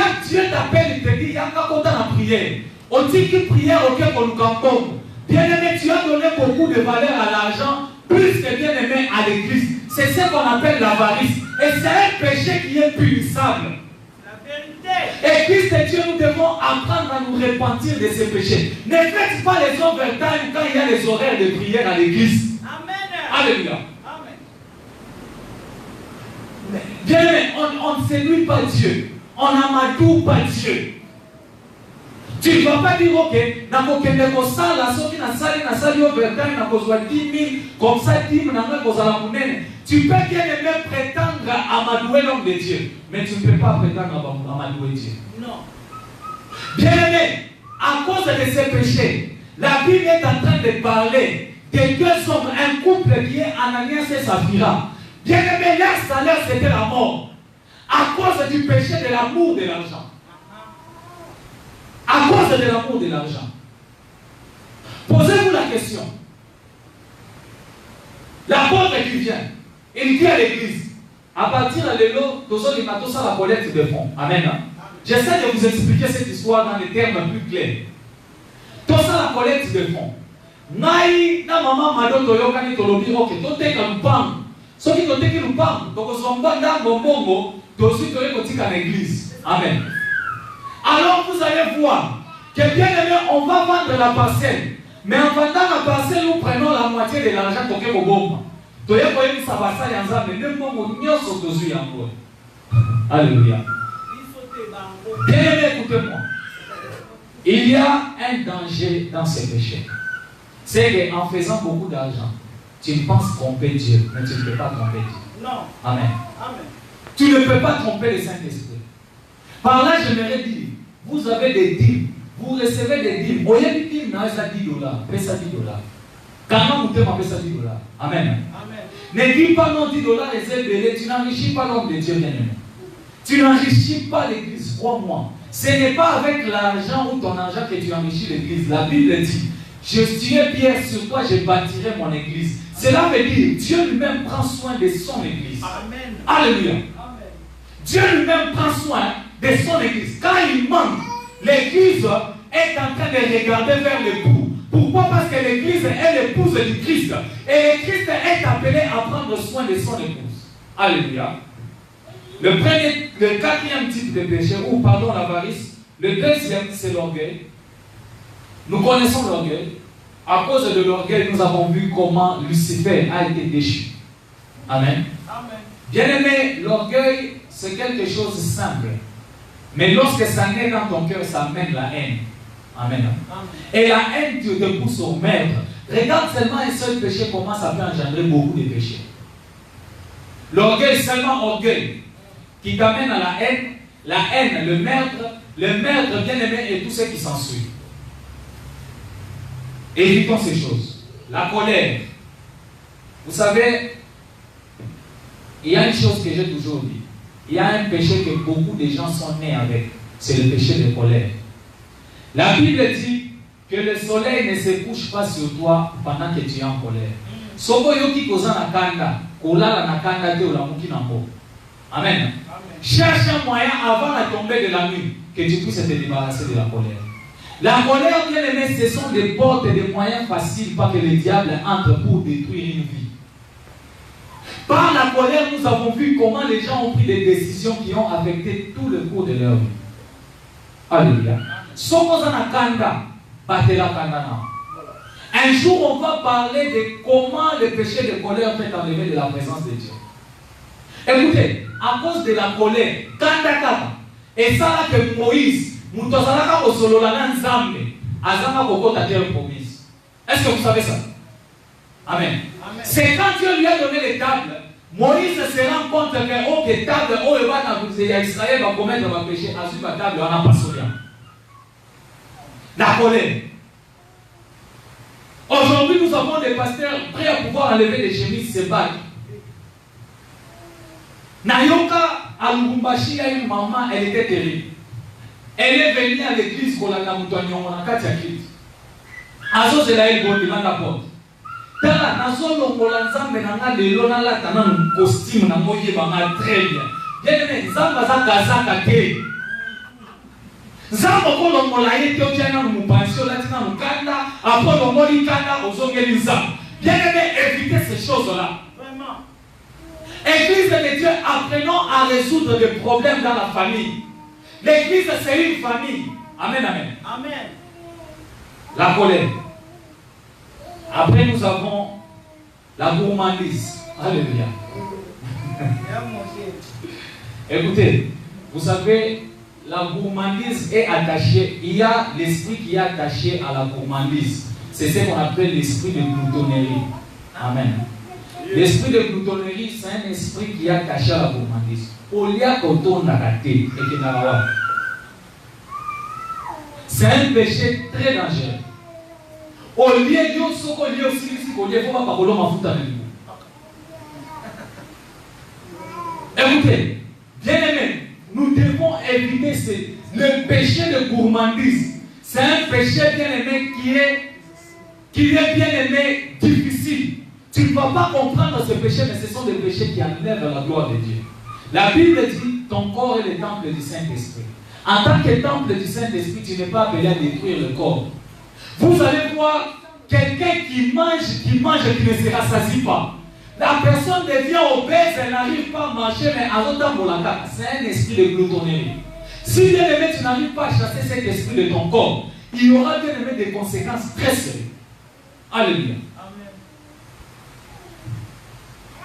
t'appelle et te dit, il y a un côté en prière. On dit que prière au Kolukambongo. Bien aimé, tu as donné beaucoup de valeur à l'argent, plus que bien aimé à l'église. C'est ce qu'on appelle l'avarice. Et c'est un péché qui est punissable. Église de Dieu, nous devons apprendre à nous repentir de ces péchés. Ne faites pas les overtime quand il y a les horaires de prière à l'église. Amen. Alléluia. Bien aimé, on ne séduit pas Dieu. On n'amadoue pas Dieu. Tu ne vas pas dire, ok, comme ça, tu peux bien aimer prétendre amadouer l'homme de Dieu, mais tu ne peux pas prétendre amadouer Dieu. Non. Bien aimé, à cause de ces péchés, la Bible est en train de parler de deux hommes, un couple qui est Ananias et Saphira. Bien aimé, leur salaire c'était la mort. À cause du péché de l'amour de l'argent. À cause de l'amour de l'argent. Posez-vous la question. L'apôtre qui vient, il dit à l'église, à partir de l'élo, tout ça, la collecte de fonds. Amen. J'essaie de vous expliquer cette histoire dans les termes plus clairs. Tout ça, la collecte de fonds. Naï, na maman mado toyokani tolobiro ke toteka lupango. Soki toteki lupango, tokozomba ndango mbongo, tosi toyekotika na l'église. Amen. Alors vous allez voir que bien aimé, on va vendre la parcelle. Mais en vendant la parcelle, nous prenons la moitié de l'argent pour que vous bombe. Alléluia. Bien aimé, écoutez-moi. Il y a un danger dans ces péchés. C'est qu'en faisant beaucoup d'argent, tu penses tromper Dieu, mais tu ne peux pas tromper Dieu. Non. Amen. Amen. Tu ne peux pas tromper le Saint-Esprit. Par là, j'aimerais dire, vous avez des dîmes, vous recevez des dîmes. Au lieu de dîmes, non, ça $10, paie ça $10. Quand vous m'appelez ça $10. Amen. Amen. Ne dis pas non $10 et c'est belé, tu n'enrichis pas l'homme de Dieu bien-aimé. Tu n'enrichis pas l'église, crois-moi. Ce n'est pas avec l'argent ou ton argent que tu enrichis l'église. La Bible dit, je serai pierre sur toi, je bâtirai mon église. Cela veut dire, Dieu lui-même prend soin de son église. Amen. Alléluia. Amen. Dieu lui-même prend soin de son église. Quand il manque, l'église est en train de regarder vers l'époux. Pourquoi? Parce que l'église est l'épouse du Christ. Et le Christ est appelé à prendre soin de son épouse. Alléluia. Le quatrième type de péché, ou pardon, l'avarice. Le deuxième, c'est l'orgueil. Nous connaissons l'orgueil. À cause de l'orgueil, nous avons vu comment Lucifer a été déchu. Amen. Amen. Bien aimé, l'orgueil, c'est quelque chose de simple. Mais lorsque ça naît dans ton cœur, ça amène la haine. Amen. Amen. Et la haine te pousse au meurtre. Regarde seulement un seul péché, comment ça peut engendrer beaucoup de péchés. L'orgueil, seulement orgueil, qui t'amène à la haine, le meurtre, bien aimé, et tout ce qui s'ensuit. Évitons ces choses. La colère, Vous savez, il y a une chose que j'ai toujours dit. Il y a un péché que beaucoup de gens sont nés avec. C'est le péché de colère. La Bible dit que le soleil ne se couche pas sur toi pendant que tu es en colère. Soko yoki koza na kanda, kolala na kanda te olamuki nango. Amen. Cherche un moyen avant la tombée de la nuit que tu puisses te débarrasser de la colère. La colère, bien aimé, ce sont des portes et des moyens faciles pour que le diable entre pour détruire une vie. Par la colère, nous avons vu comment les gens ont pris des décisions qui ont affecté tout le cours de leur vie. Alléluia. Un jour, on va parler de comment le péché de colère fait enlever de la présence de Dieu. Écoutez, à cause de la colère, et ça là que Moïse, est-ce que vous savez ça? Amen. C'est quand Dieu lui a donné les tables, Moïse se rend compte que les tables, Israël va commettre un péché, à suivre la table, on n'a pas sourire. La colère. Aujourd'hui, nous avons des pasteurs prêts à pouvoir enlever les chemises, se battre. Nayoka à Lubumbashi, a une maman, elle était terrible. Elle est venue à l'église pour la Namutouani, on a 4 églises. Azo c'est là, elle va devant la porte. Tala, nazo longola nzambe nanga lelo na la tana costume na moye banga très bien. Bien-aimé, nzamba za kazaka te. Nzamba ko longola yete otiana mu pension la tina mukanda, après longoli kanda ozongeli nzamba. Bien-aimé, évitez ces choses-là. Vraiment. Église de Dieu, apprenons à résoudre des problèmes dans la famille. L'église, c'est une famille. Amen, amen. Amen. La colère. Après, nous avons la gourmandise. Alléluia. Écoutez, vous savez, la gourmandise est attachée. Il y a l'esprit qui est attaché à la gourmandise. C'est ce qu'on appelle l'esprit de gloutonnerie. Amen. L'esprit de gloutonnerie, c'est un esprit qui est attaché à la gourmandise. C'est un péché très dangereux. Au lieu de ce qu'on dit aussi, il faut pas parler ma foute avec vous. Écoutez, bien aimé, nous devons éviter le péché de gourmandise. C'est un péché bien aimé qui est bien aimé difficile. Tu ne vas pas comprendre ce péché, mais ce sont des péchés qui enlèvent la gloire de Dieu. La Bible dit, ton corps est le temple du Saint-Esprit. En tant que temple du Saint-Esprit, tu n'es pas appelé à détruire le corps. Vous allez voir quelqu'un qui mange et qui ne se rassasie pas. La personne devient obèse, elle n'arrive pas à manger, mais en autant pour la carte. C'est un esprit de gloutonnerie. Si bien aimé, tu n'arrives pas à chasser cet esprit de ton corps, il y aura bien aimé des conséquences très sérieuses. Alléluia. Amen.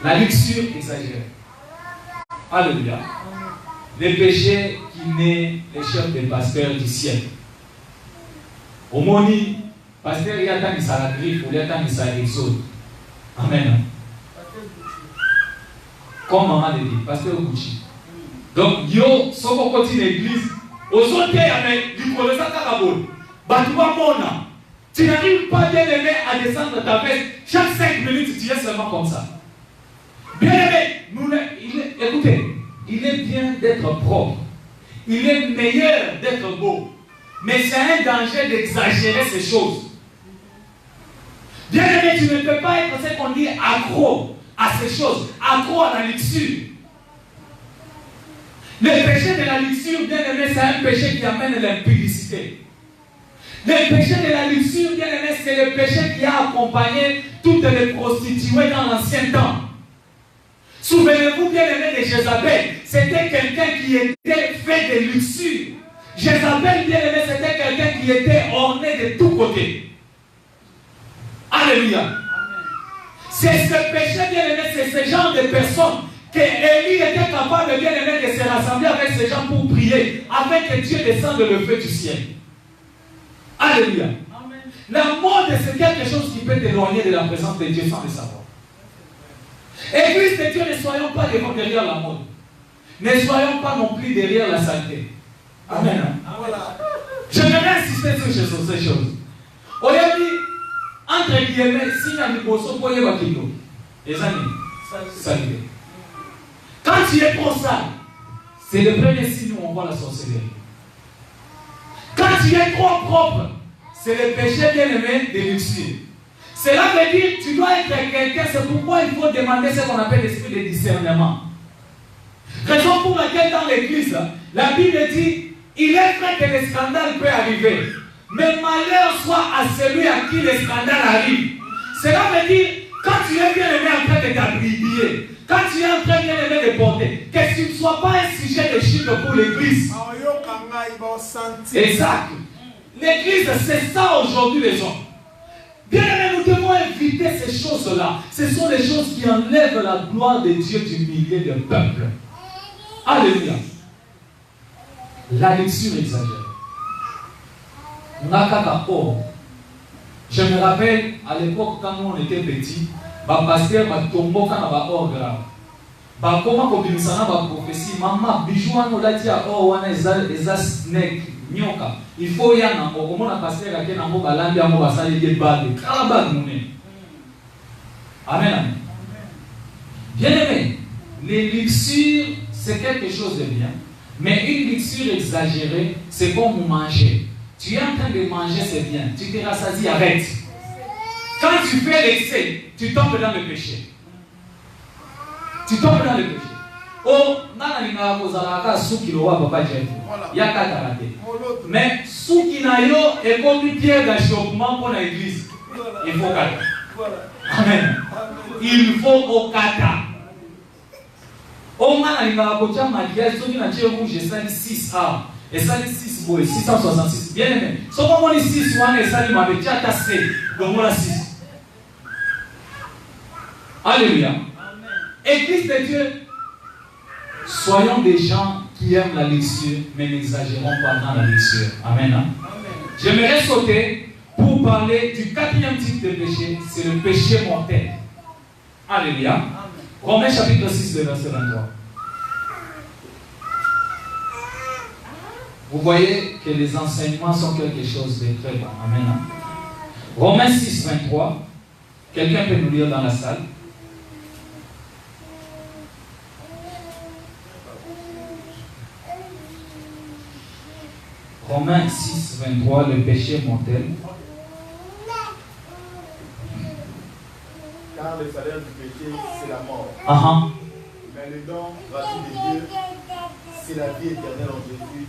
La luxure exagérée. Alléluia. Amen. Les péchés qui naissent les chefs des pasteurs du ciel. Au moni, pasteur, il y a tant de la griffe, il y a tant de la exode. Amen. Comme maman le dit, pasteur Gucci. Donc, yo, si on continue l'église, aux autres, il y a du collège à Carabol. Tu n'arrives pas bien aimé à descendre ta veste. Chaque 5 minutes, tu es seulement comme ça. Bien aimé, écoutez, il est bien d'être propre. Il est meilleur d'être beau. Mais c'est un danger d'exagérer ces choses. Bien aimé, tu ne peux pas être ce qu'on dit accro à ces choses, accro à la luxure. Le péché de la luxure, bien aimé, c'est un péché qui amène l'impudicité. Le péché de la luxure, bien aimé, c'est le péché qui a accompagné toutes les prostituées dans l'ancien temps. Souvenez-vous, bien aimé, de Jézabel. C'était quelqu'un qui était fait de luxure. Jézabel, bien aimé, c'était quelqu'un qui était orné de tous côtés. Alléluia. C'est ce péché, bien aimé, c'est ce genre de personnes que Élie était capable, bien aimé, de se rassembler avec ces gens pour prier, afin que Dieu descende le feu du ciel. Alléluia. Amen. La mode, c'est quelque chose qui peut t'éloigner de la présence de Dieu sans le savoir. Église de Dieu, ne soyons pas derrière la mode. Ne soyons pas non plus derrière la saleté. Amen. Je vais insister sur ces choses. Aujourd'hui, entre guillemets, si il y a des personnes pour y avoir kilo, Les amis, saluer. Quand tu es trop sale, c'est le premier signe où on voit la sorcellerie. Quand tu es trop propre, c'est le péché bien-aimé de luxure. Cela veut dire que tu dois être quelqu'un, c'est pourquoi il faut demander ce qu'on appelle l'esprit de discernement. Raison pour laquelle dans l'église, la Bible dit, il est vrai que le scandale peut arriver, mais malheur soit à celui à qui le scandale arrive. Cela veut dire, quand tu es bien aimé en train de t'habiller, quand tu es en train bien aimé de porter, que tu ne sois pas un sujet de chute pour l'église. Exact. L'église, c'est ça aujourd'hui les gens. Bien aimé, nous devons éviter ces choses-là. Ce sont les choses qui enlèvent la gloire de Dieu du milieu du peuple. Alléluia. La lecture exagérée. On a qu'à je me rappelle à l'époque quand nous on était petits, le pasteur m'a tombé quand on a hors grave. Comment combinissant la prophétie, maman, bijou on a dit oh on est snake nyoka. Il faut y aller au moment où pasteur a été dans mon balambi à mon basali de bague. Kalabag mouné. Amen amen. Bien aimé, les luxures c'est quelque chose de bien, mais une luxure exagérée c'est comme manger. Tu es en train de manger, c'est bien. Tu te rassasies, arrête. Quand tu fais l'excès, tu tombes dans le péché. Tu tombes dans le péché. Oh, nana kozalaka souki loa papa Jeff. Ya katarate. Mais souki na yo est comme une pierre d'achoppement pour l'église. Il faut kata. Amen. Il faut au kata. Oh, nana kocha maquillage souki na tire rouge 6A. Et ça, 6 boy, 666. Bien aimé. Ce qu'on a 6, on est ça, il m'avait déjà tassé. Donc on a 6. Alléluia. Église de Dieu, soyons des gens qui aiment la lecture, mais n'exagérons pas dans la lecture. Amen. Hein? J'aimerais sauter pour parler du 4e type de péché, c'est le péché mortel. Alléluia. Romains chapitre 6, verset 23. Vous voyez que les enseignements sont quelque chose de très bon. Amen. Romains 6, 23. Quelqu'un peut nous lire dans la salle? Romains 6, 23, le péché mortel. Car le salaire du péché, c'est la mort. Mais le don gratuit de Dieu, c'est la vie éternelle en Jésus.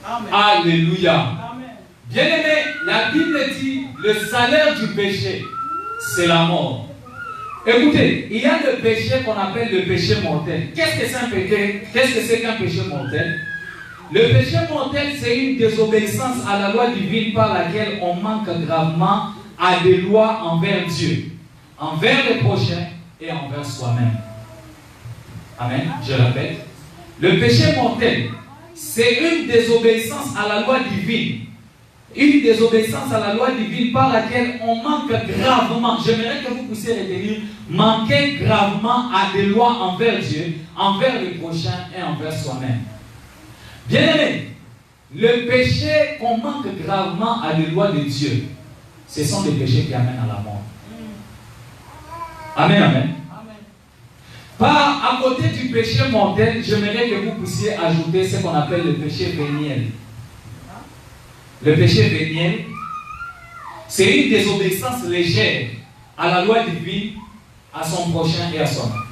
Amen. Alléluia. Amen. Bien aimé, la Bible dit le salaire du péché, c'est la mort. Écoutez, il y a le péché qu'on appelle le péché mortel. Qu'est-ce que c'est un péché? Qu'est-ce que c'est qu'un péché mortel? Le péché mortel, c'est une désobéissance à la loi divine par laquelle on manque gravement à des lois envers Dieu, envers les prochains et envers soi-même. Amen. Je répète. Le péché mortel, c'est une désobéissance à la loi divine. Une désobéissance à la loi divine par laquelle on manque gravement. J'aimerais que vous puissiez retenir, manquer gravement à des lois envers Dieu, envers les prochains et envers soi-même. Bien aimé, le péché qu'on manque gravement à des lois de Dieu, ce sont des péchés qui amènent à la mort. Amen, amen. À côté du péché mortel, j'aimerais que vous puissiez ajouter ce qu'on appelle le péché véniel. Le péché véniel, c'est une désobéissance légère à la loi divine, à son prochain et à soi-même.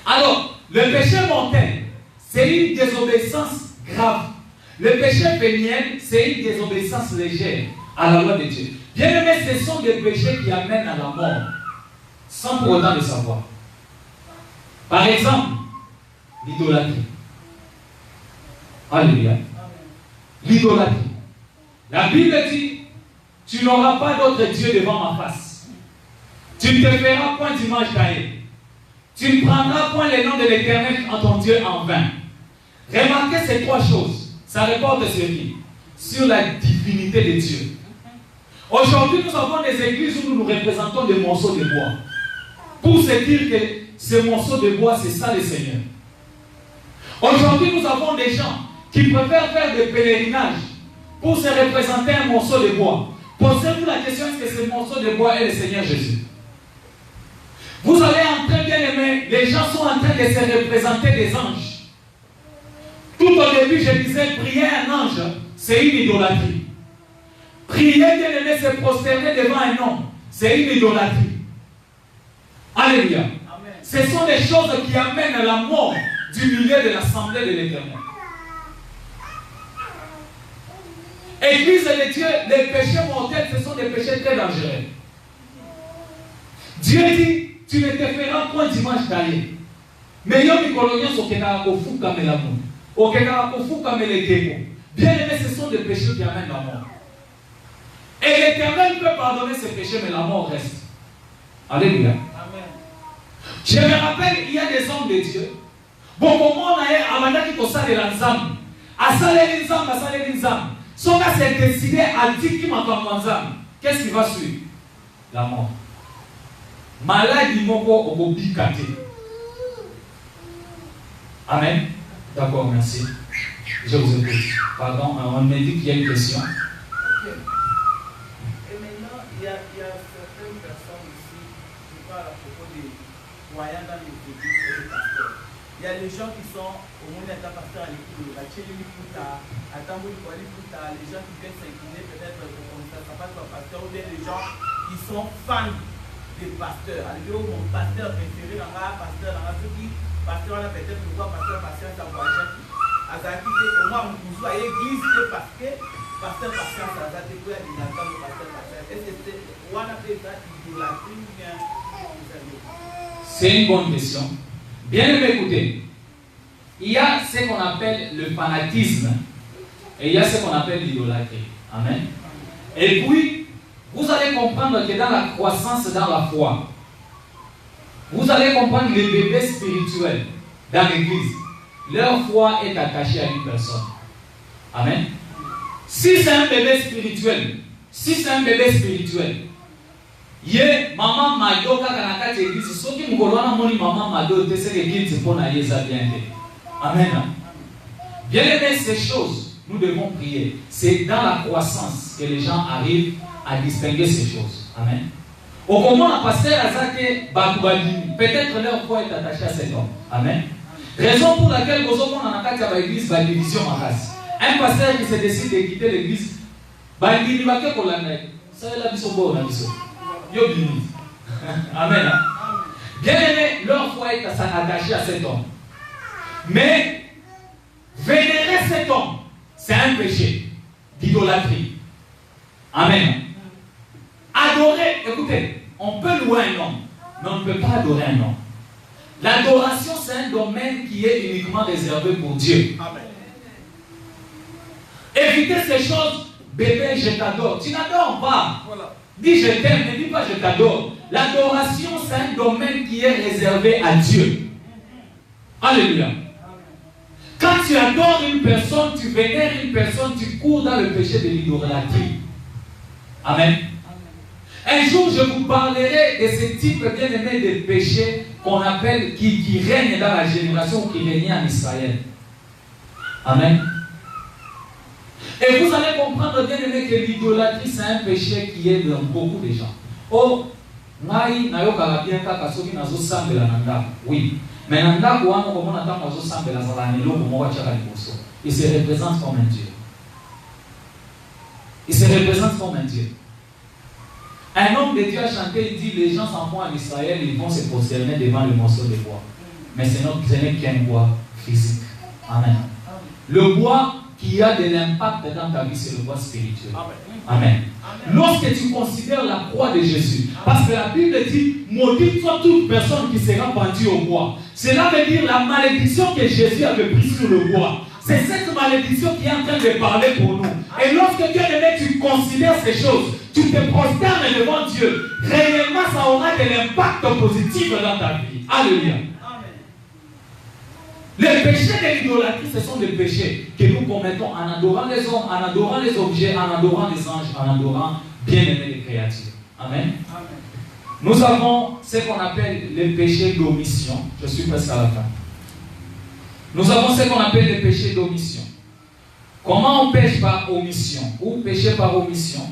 Alors, le péché mortel, c'est une désobéissance grave. Le péché véniel, c'est une désobéissance légère à la loi de Dieu. Bien aimé, ce sont des péchés qui amènent à la mort, sans pour autant le savoir. Par exemple, l'idolâtrie. Alléluia. L'idolâtrie. La Bible dit, tu n'auras pas d'autre Dieu devant ma face. Tu ne te feras point d'image taillée. Tu ne prendras point le nom de l'Éternel en ton Dieu en vain. Remarquez ces trois choses. Ça reporte sur qui? Sur la divinité de Dieu. Aujourd'hui, nous avons des églises où nous nous représentons des morceaux de bois. Pour se dire que ce morceau de bois, c'est ça le Seigneur. Aujourd'hui, nous avons des gens qui préfèrent faire des pèlerinages pour se représenter un morceau de bois. Posez-vous la question, est-ce que ce morceau de bois est le Seigneur Jésus? Vous allez entrer, bien aimé, les gens sont en train de se représenter des anges. Tout au début, je disais, prier un ange, c'est une idolâtrie. Prier, bien aimé, se prosterner devant un homme, c'est une idolâtrie. Alléluia. Amen. Ce sont des choses qui amènent la mort du milieu de l'assemblée de l'Éternel. Église de Dieu, les péchés mortels, ce sont des péchés très dangereux. Dieu dit, tu ne te feras point dimanche taillé. Mais il y a des coloniens qui ont comme l'amour. Au Kenya, comme les démons. Bien aimé, ce sont des péchés qui amènent la mort. Et l'Éternel peut pardonner ces péchés, mais la mort reste. Alléluia. Amen. Je me rappelle, il y a des hommes de Dieu. Bon, comment on a amandé qui ça de l'ensemble. À ça, les ensemble. Son gars s'est décidé à dire qu'il m'a comme qu'est-ce qui va suivre? La mort. Maladie moko obobikate. Amen. D'accord, merci. Je vous écoute. Pardon, on me dit qu'il y a une question. Okay. Et maintenant, il y a certaines personnes ici qui parlent à propos des croyants dans les églises et les pasteurs. Il y a les gens qui sont au monde d'un pasteur à l'écoute, à Tchéli Puta, à Tambouli Puta, les gens qui viennent s'incliner peut-être comme ça passe par pasteur, ou bien les gens qui sont fans des pasteurs. Alors, mon pasteur préféré, pasteur, ceux qui pasteur, on a peut-être pourquoi pasteur, patience, voyage. Azaki, au moins, vous voyez l'église parce que pasteur, patience, Azaki, il y a des enfants de pasteur, patience. Est-ce que on appelle ça idolâtrie ou bien? C'est une bonne question. Bien aimé, écoutez. Il y a ce qu'on appelle le fanatisme et il y a ce qu'on appelle l'idolâtrie. Amen. Et puis, vous allez comprendre que dans la croissance dans la foi, vous allez comprendre les bébés spirituels dans l'église. Leur foi est attachée à une personne. Amen. Si c'est un bébé spirituel, Ye maman mado kaka na kati église soki mkolwana moni maman mado te c'est l'église pour na yesa bien. Amen. Bien aimé, ces choses, nous devons prier. C'est dans la croissance que les gens arrivent à distinguer ces choses. Amen. Au moment la pasteur Azake Bakubadi, peut-être leur foi est attachée à cet homme. Amen. Raison pour laquelle nous avons dans la kati l'église la division en race. Un pasteur qui se décide de quitter l'église, il va que pour la nègre. Ça est la biso bon la biso. Amen. Bien aimé, leur foi est attachée à cet homme. Mais vénérer cet homme, c'est un péché d'idolâtrie. Amen. Adorer, écoutez, on peut louer un homme, mais on ne peut pas adorer un homme. L'adoration, c'est un domaine qui est uniquement réservé pour Dieu. Amen. Évitez ces choses, bébé, je t'adore. Tu n'adores pas. Voilà. Dis je t'aime, ne dis pas je t'adore. L'adoration, c'est un domaine qui est réservé à Dieu. Alléluia. Quand tu adores une personne, tu vénères une personne, tu cours dans le péché de l'idolâtrie. Amen. Un jour, je vous parlerai de ce type bien aimé de péché qu'on appelle, qui règne dans la génération qui régnait en Israël. Amen. Et vous allez comprendre bien aimé que l'idolâtrie c'est un péché qui est dans beaucoup de gens. Oh, ngai nayoka bien kaka soki nazo sambela nanda. Oui. Mais nanda ko amo ko mona tango nazo sambela zalani lo ko mo chaka liboso. Il se représente comme un Dieu. Il se représente comme un Dieu. Un homme de Dieu a chanté, il dit les gens s'en vont en Israël, ils vont se prosterner devant le morceau de bois. Mais ce n'est qu'un bois physique. Amen. Le bois qui a de l'impact dans ta vie, c'est le bois spirituel. Amen. Lorsque tu considères la croix de Jésus, parce que la Bible dit, maudite soit toute personne qui sera pendue au bois. Cela veut dire la malédiction que Jésus avait prise sur le bois. C'est cette malédiction qui est en train de parler pour nous. Et lorsque Dieu aimé, tu considères ces choses, tu te prosternes devant Dieu, réellement ça aura de l'impact positif dans ta vie. Alléluia. Les péchés de l'idolâtrie, ce sont des péchés que nous commettons en adorant les hommes, en adorant les objets, en adorant les anges, en adorant bien aimé les créatures. Amen. Amen. Nous avons ce qu'on appelle les péchés d'omission. Je suis presque à la fin. Nous avons ce qu'on appelle les péchés d'omission. Comment on pêche par omission ou pécher par omission?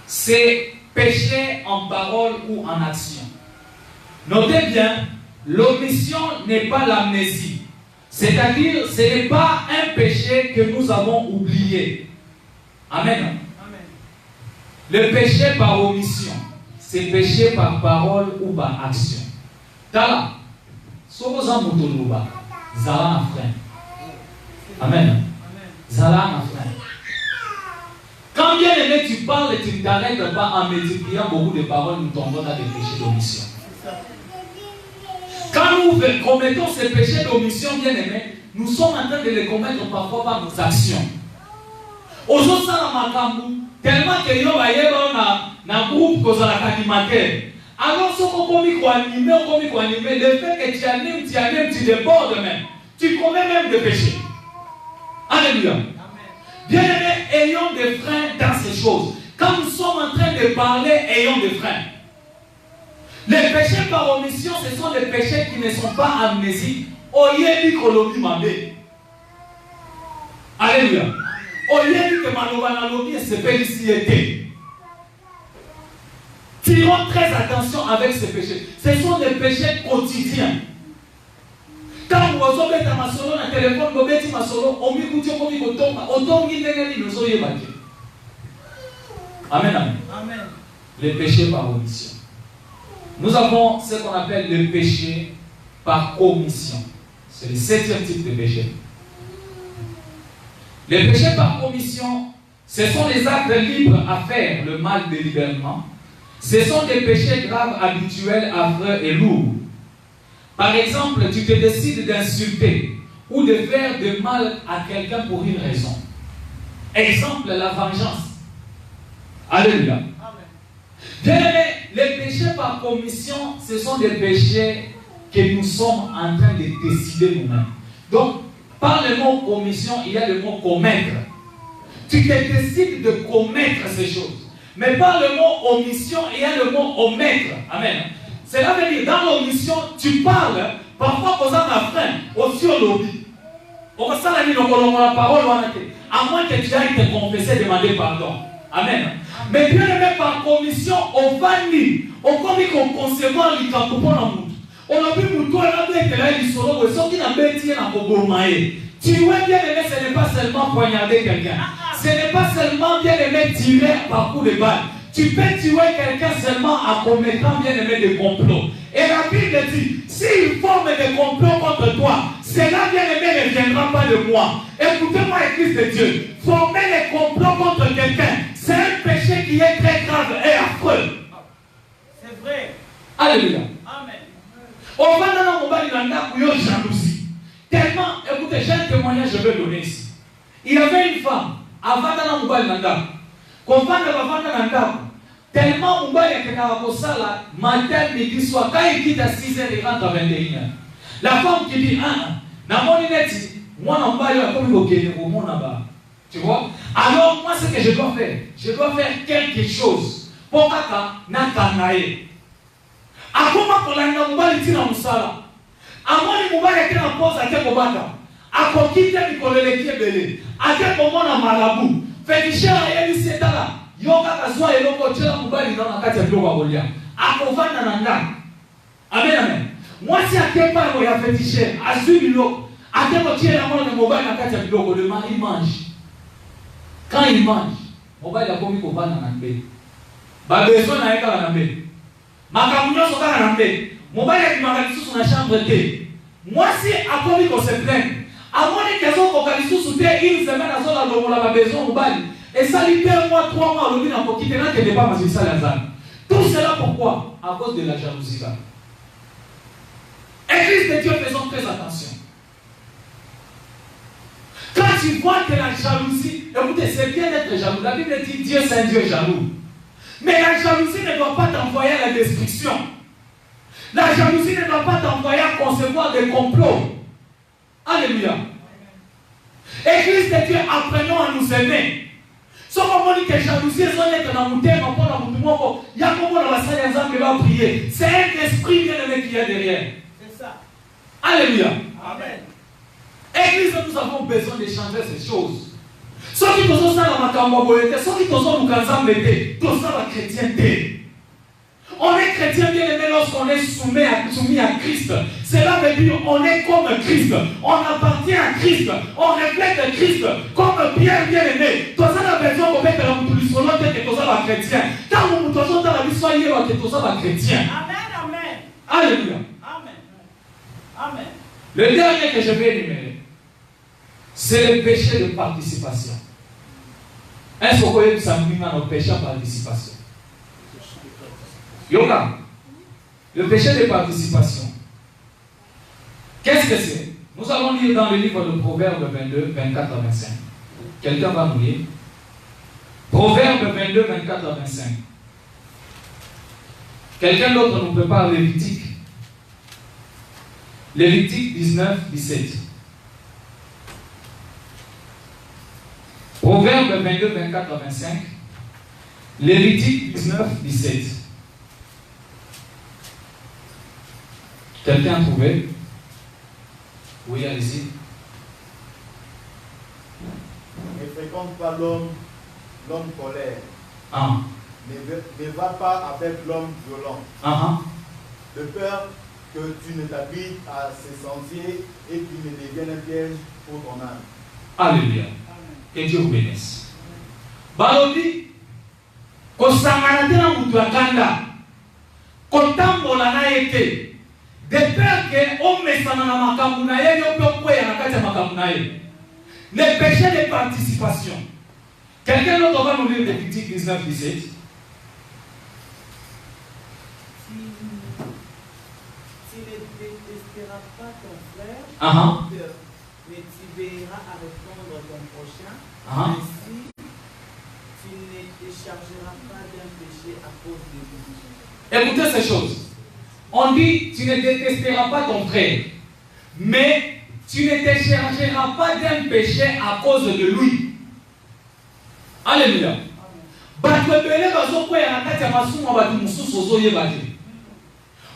C'est pécher en parole ou en action. Notez bien, l'omission n'est pas l'amnésie. C'est-à-dire, ce n'est pas un péché que nous avons oublié. Amen. Amen. Le péché par omission, c'est péché par parole ou par action. Tala, sokoza mutoluba, zala na frein. Amen. Zala na frein. Quand bien aimé tu parles et tu ne t'arrêtes pas en multipliant beaucoup de paroles, nous tombons dans des péchés d'omission. Quand nous commettons ces péchés d'omission, bien aimé, nous sommes en train de les commettre parfois par nos actions. Aujourd'hui, tellement que yo na groupe que ça animateur. Alors, si on commence à animer, le fait que tu animes, tu débordes même. Tu commets même des péchés. Alléluia. Bien aimé, ayons des freins dans ces choses. Quand nous sommes en train de parler, ayons des freins. Les péchés par omission, ce sont des péchés qui ne sont pas amnésiques. Oyeli kolobi mabe. Alléluia. Oyeli que maloba lobi se féliciter. Tirons très attention avec ces péchés. Ce sont des péchés quotidiens. Quand vous avez un masolo dans le téléphone, vous avez un masolo, on m'écoute, on m'écoute, Amen, amen. Amen. Les péchés par omission. Nous avons ce qu'on appelle le péché par commission. C'est le 7e type de péché. Les péchés par commission, ce sont les actes libres à faire le mal délibérément. Ce sont des péchés graves, habituels, affreux et lourds. Par exemple, tu te décides d'insulter ou de faire du mal à quelqu'un pour une raison. Exemple, la vengeance. Alléluia. Bien aimé, les péchés par commission, ce sont des péchés que nous sommes en train de décider nous-mêmes. Donc, par le mot commission, il y a le mot commettre. Tu te décides de commettre ces choses. Mais par le mot omission, il y a le mot omettre. Amen. Cela veut dire, dans l'omission, tu parles, parfois posant un frein, aussi au lobby. On va s'en aller dans la parole, à moins que tu ailles te confesser, demander pardon. Amen. Mais bien aimé par commission, on va ni, on commence à concevoir les camps pour l'amour. On a vu pour toi, on a vu que là, il solo, et sorti d'un bêtisier dans le gourmaï. Tu vois bien aimé, ce n'est pas seulement poignarder quelqu'un. Ce n'est pas seulement bien aimé tirer par coup de balle. Tu peux tuer quelqu'un seulement en commettant bien aimé des complots. Et la Bible dit, s'il forme des complots contre toi, cela bien aimé ne viendra pas de moi. Écoutez-moi, Église de Dieu. Former des complots contre quelqu'un, c'est un péché qui est très grave et affreux. C'est vrai. Alléluia. Amen. On va dans le mobile où il y a jalousie. Tellement, écoutez, j'ai un témoignage, je vais donner ici. Il y avait une femme, avant dans le mobile qu'on va dans tellement mobile était dans le sala, matin, midi, soir, quand il quitte à 6h, il rentre à 21h. La femme qui dit, dans mon ineti, moi, non pas, il comme au monde là-bas. Tu vois? Alors, moi, ce que je dois faire, quelque chose pour kaka na kangaye. Akoma kolanga mobali tina musala. Amoni mobali tina pose ate kobata. Akokite mikolele kiebele. Ate komona marabu. Féticheur yebi setala. Yoka kazwa eloko tshela mobali na kati ya biloko akolia. Akovanda na ndanga. Amen, amen. Moi, si ate pas ya féticheur, azui biloko. Ate ko tshela mona mobali na kati ya biloko, le mari mange. Quand il mange, mobali akomi kovanda na mbele. Ba besoin na yeka na mbele. Makamunyo soka na mbele. Mobali akimaka lisusu na chambre te. Moi si akomi ko se plaindre. Amoni kezo ko kalisusu te une semaine azola lomola ba besoin mobali. Et ça lui perd moi 3 mois le na kokite na que ne pas manger ça lazare. Tout cela pourquoi? À cause de la jalousie. Église de Dieu, faisons très attention. Quand tu vois que la jalousie, écoutez, c'est bien d'être jaloux. La Bible dit Dieu c'est un Dieu jaloux. Mais la jalousie ne doit pas t'envoyer à la destruction. La jalousie ne doit pas t'envoyer à concevoir des complots. Alléluia. Église de Dieu, apprenons à nous aimer. Sauf qu'on dit que la jalousie est être dans mon thème, il y a comment dans la salle d'ensemble va prier. C'est un esprit bien aimé qui est derrière. C'est ça. Alléluia. Amen. Église, nous avons besoin d'échanger ces choses. Ceux qui sont dans ma camboyette, ceux qui sont dans le chrétienté. On est chrétien bien aimé lorsqu'on est soumis à Christ. Cela veut dire on est comme Christ. On appartient à Christ. On reflète Christ comme Pierre bien aimé. Toi, ça n'a besoin de mettre un peu plus solo que toi, ça va chrétien. Quand vous vous dans la vie, soyez que toi, ça va chrétien. Amen, amen. Alléluia. Amen. Amen. Le dernier que je vais énumérer, c'est le péché de participation. Est-ce que vous voyez que ça me met dans le péché de participation? Yoga. Le péché de participation. Qu'est-ce que c'est? Nous allons lire dans le livre de Proverbes 22, 24 à 25. Quelqu'un va nous lire. Proverbes 22, 24 à 25. Quelqu'un d'autre nous prépare Lévitique. Lévitique 19, 17. Proverbes 22, 24 à 25. Lévitique 19, 17. Quelqu'un a trouvé? Oui, allez-y. Ne fréquente pas l'homme colère. Ah. Ne va pas avec l'homme violent. De peur que tu ne t'habites à ses sentiers et qu'il ne devienne un piège pour ton âme. Alléluia. Que Dieu vous bénisse. Balobi, kosangana tena mutu akanda, kotambola na ete. De peur que omesana na makambo na ye yo pe kweya na kati ya makambo na ye. Le péché de participation. Quelqu'un d'autre va nous lire Lévitique 19, 17. Tu ne détesteras pas ton frère, mais tu veilleras à répondre ton prochain. Ainsi, tu ne te chargeras pas d'un péché à cause de lui. Écoutez ces choses. On dit, tu ne détesteras pas ton frère, mais tu ne te chargeras pas d'un péché à cause de lui. Alléluia.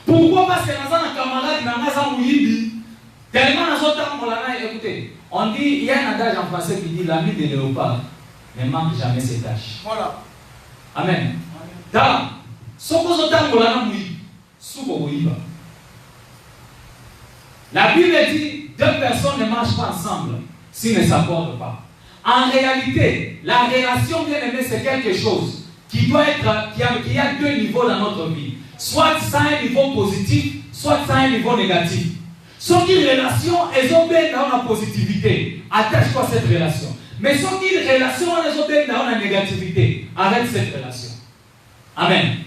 Pourquoi? Parce que dans un camarade, écoutez, on dit, il y a un adage en français qui dit l'ami de léopard ne manque jamais ses tâches. Voilà. Amen. Da, la Bible dit deux personnes ne marchent pas ensemble s'ils ne s'accordent pas. En réalité, la relation bien aimée, c'est quelque chose qui doit être, qui a deux niveaux dans notre vie. Soit ça a un niveau positif, soit ça a un niveau négatif. Soit une relation, elles ont bien dans la positivité. Attache-toi à cette relation. Mais soit une relation, elles ont bien dans la négativité. Arrête cette relation. Amen.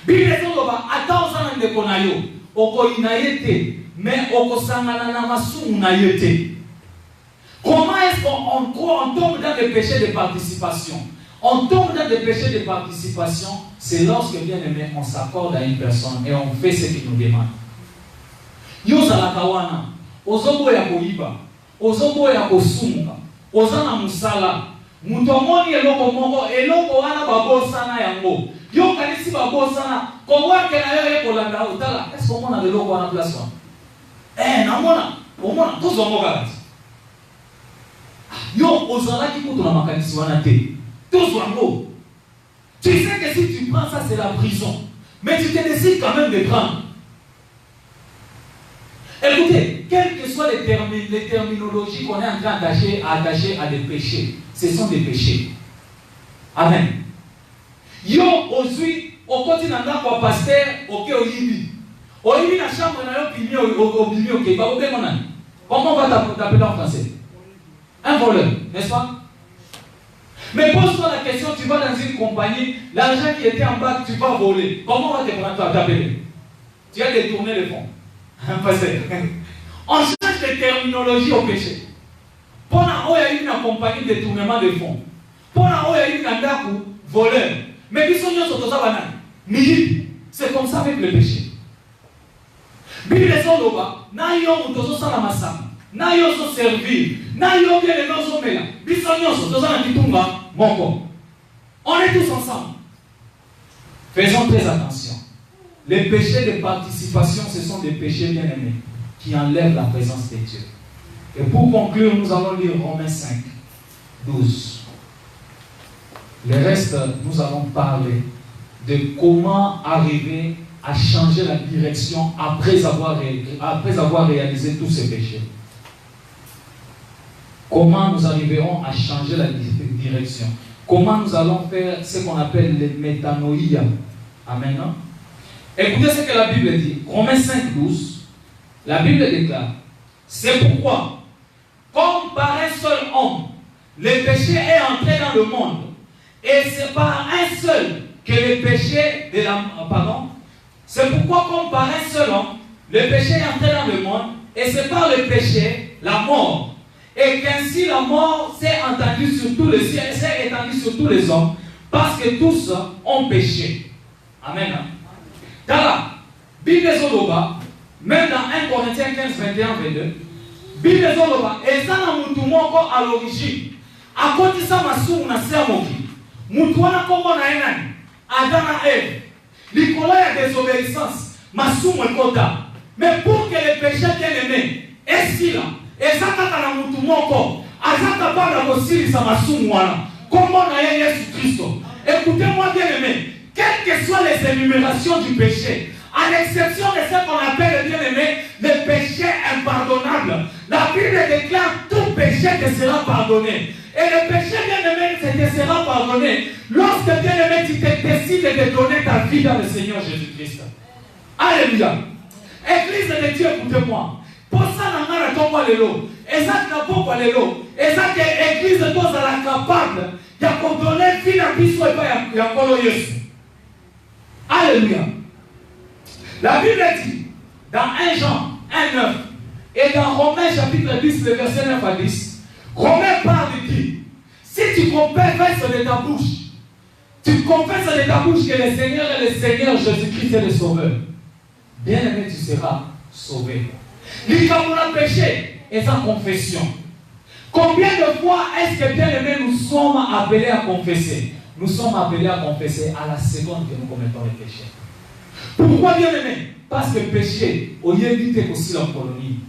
Bible dit, attends, ça n'a pas de mais comment est-ce qu'on tombe dans des péchés de participation? On tombe dans des péchés de participation, c'est lorsque, bien aimé, on s'accorde à une personne et on fait ce qu'il nous demande. Yosa kawana, ozobo ya koiba, ozobo ya kosumuka, ozana musala, mutomoni eloko moko, eloko wana babosana yango. Yo kanisi babosana, kowa kena yo ekolanda utala. Est-ce qu'on a de l'eau à la place? Namona, omona, tous les mots. Yo, ozala qui pour la makanisi wana te. Tous les mots. Tu sais que si tu prends ça, c'est la prison. Mais tu te décides quand même de prendre. Écoutez, quelles que soient les terminologies qu'on est en train d'attacher à des péchés, ce sont des péchés. Amen. Yo, aujourd'hui, au continent, quoi, pasteur, ok, au Yibi. Au Yibi, la chambre, on a un pilier au pilier, ok. Comment on va t'appeler en français? Un voleur, n'est-ce pas? Mais pose-toi la question, tu vas dans une compagnie, l'argent qui était en bas, tu vas voler. Comment on va t'appeler? Tu as détourné les fonds. On change de terminologie au péché. Pendant qu'il y a eu une compagnie de détournement de fonds. Pendant qu'il y a eu un voleur. Mais c'est comme ça avec le péché. Bible est là, na yo mutozo sala masama, na yo so servir, na yo bien les nozo mela. Bisonyoso tozana kitunga moko. On est tous ensemble. Faisons très attention. Les péchés de participation, ce sont des péchés bien aimés qui enlèvent la présence de Dieu. Et pour conclure, nous allons lire Romains 5, 12. Le reste, nous allons parler de comment arriver à changer la direction après avoir réalisé tous ces péchés? Comment nous arriverons à changer la direction? Comment nous allons faire ce qu'on appelle les métanoïa? Amen. Non? Écoutez ce que la Bible dit. Romains 5, 12. La Bible déclare: c'est pourquoi, comme par un seul homme, le péché est entré dans le monde, et c'est par un seul que le péché de la... Pardon. C'est pourquoi, comme par un seul homme, le péché est entré dans le monde, et c'est par le péché la mort. Et qu'ainsi la mort s'est étendue sur tous les hommes, parce que tous ont péché. Amen. Dans la Bible Zoloba, même dans 1 Corinthiens 15, 21, 22, Bible Zoloba, et ça n'a moutoumoko à l'origine. À côté de ça, ma soeur, on a sermoki. Moutouana Kongo na enani. Adana Eve. L'icolo y a désobéissance. Ma soeur, mon kota. Mais pour que les péchés viennent aimer, est-ce là? Et ça, quand on a moutoumoko, Azaka parle aussi de sa masoumouana. Comment on a Jésus-Christ? Écoutez-moi bien aimé. Quelles que soient les énumérations du péché, à l'exception de ce qu'on appelle, bien aimé, le péché impardonnable, la Bible déclare tout péché te sera pardonné. Et le péché, bien aimé, te sera pardonné lorsque, bien aimé, tu te décides de donner ta vie dans le Seigneur Jésus-Christ. Alléluia. Église de Dieu, écoutez-moi. Pour ça, on a tombe l'élo. Et ça, n'a pas l'élo. Et ça, que l'église de toi, elle est capable de donner vie à Christ et pas à Jésus. Alléluia. La Bible dit, dans 1 Jean 1, 9, et dans Romains chapitre 10, le verset 9 à 10, Romains parle de qui? Si tu confesses de ta bouche, tu confesses de ta bouche que le Seigneur est le Seigneur Jésus-Christ est le Sauveur, bien aimé, tu seras sauvé. Lui, comme on a péché, et sa confession. Combien de fois est-ce que, bien aimé, nous sommes appelés à confesser? Nous sommes appelés à confesser à la seconde que nous commettons le péché. Pourquoi, bien aimé? Parce que le péché, au lieu d'éviter aussi la colonie.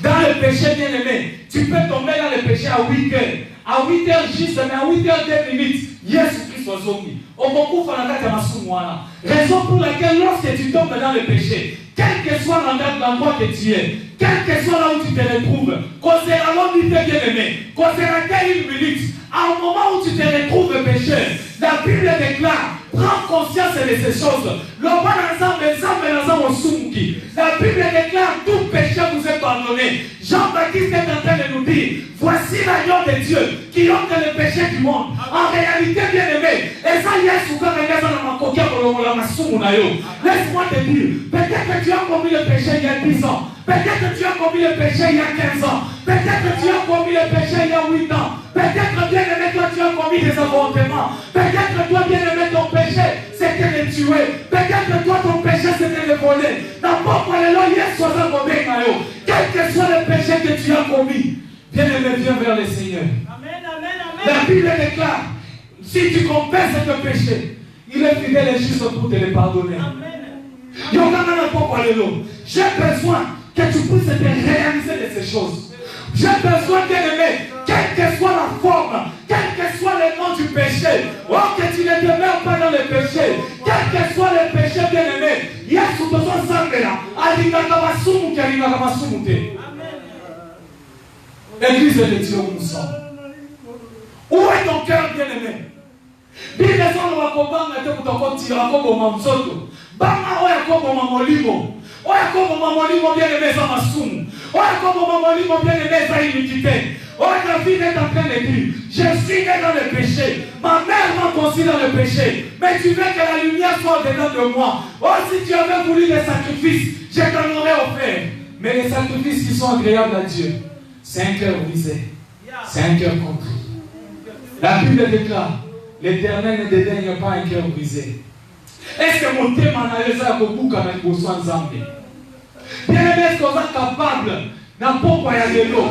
Dans le péché, bien aimé, tu peux tomber dans le péché à 8 heures. À 8 heures juste, mais à 8 heures 2 minutes, Jésus-Christ au zombie. Au beaucoup raison pour laquelle, lorsque tu tombes dans le péché, quel que soit l'endroit que tu es, quel que soit là où tu te retrouves, concernant l'unité bien aimé, concernant une minute, à un moment où tu te retrouves pécheur, la Bible déclare, prends conscience de ces choses. La Bible déclare, tout péché vous est pardonné. Jean-Baptiste est en train de nous dire, voici l'agneau de Dieu qui ôte le péché du monde. En réalité, bien aimé, et ça y est, laisse-moi te dire, peut-être que tu as commis le péché il y a 10 ans, peut-être que tu as commis le péché il y a 15 ans, peut-être que tu as commis le péché il y a 8 ans, peut-être bien aimé, toi tu as commis des avortements, peut-être que toi bien aimé, ton péché c'était de tuer, peut-être que toi ton péché c'était de voler, n'importe quoi, quel que soit le péché que tu as commis, bien aimé, viens vers le Seigneur. Amen, amen, amen. La Bible déclare, si tu confesses ce péché, il est fidèle et juste pour te le pardonner. Amen. J'ai besoin que tu puisses te réaliser de ces choses. J'ai besoin, bien aimé, quelle que soit la forme, quel que soit le nom du péché, oh, que tu ne demeures pas dans le péché, quel que soit le péché, bien aimé, il y a sous besoin de ça, Église de Dieu, où nous sommes. Où est ton cœur, bien aimé? Bible zono wakobanga te kutokotira koboma mzoto. Banga oya koboma molimo. Oya koboma molimo bien aimé za masumu. Oya koboma molimo bien aimé za iniquité. Oya ta vie est en train de dire, je suis né dans le péché. Ma mère m'a conçu dans le péché. Mais tu veux que la lumière soit dedans de moi. Oh, si tu avais voulu des sacrifices, je t'en aurais offert. Mais les sacrifices qui sont agréables à Dieu, c'est un cœur brisé. C'est un cœur contrit. La Bible déclare, l'Éternel ne dédaigne pas un cœur brisé. Est-ce que mon thème en a laissé à beaucoup quand même pour soi Zambé? Bien aimé, est-ce qu'on est capable n'importe quoi y a de l'eau?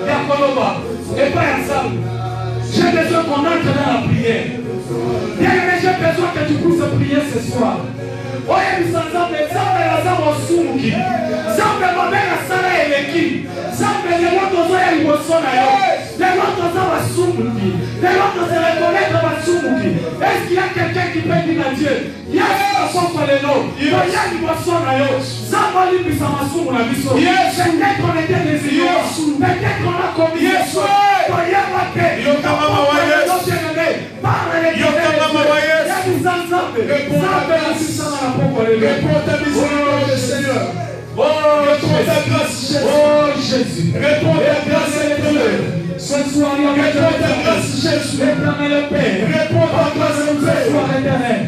Il y a Koloba, et pas ensemble. J'ai besoin qu'on entre dans la prière. Bien aimé, j'ai besoin que tu puisses prier ce soir. Oye bisanzambe, zambe la zambo sumuki. Zambe mabena sana eleki. Zambe le loto zoya libosona yo. Le loto zaba sumuki. Le loto se reconnaître ba sumuki. Est-ce qu'il y a quelqu'un qui qui peut dire à Dieu, yes, on fait les noms. Il y a une boisson à eux. Ça va lui pisser ma somme, la mission. Peut-être qu'on était des ignorants. Peut-être qu'on a commis. Yes, Réponds ta grâce, Jésus. Oh Jésus. Réponds ta grâce, Éternel. Ce soir, réponds ta grâce, Jésus. Éternel Père. Réponds ta grâce, ce soir, Éternel.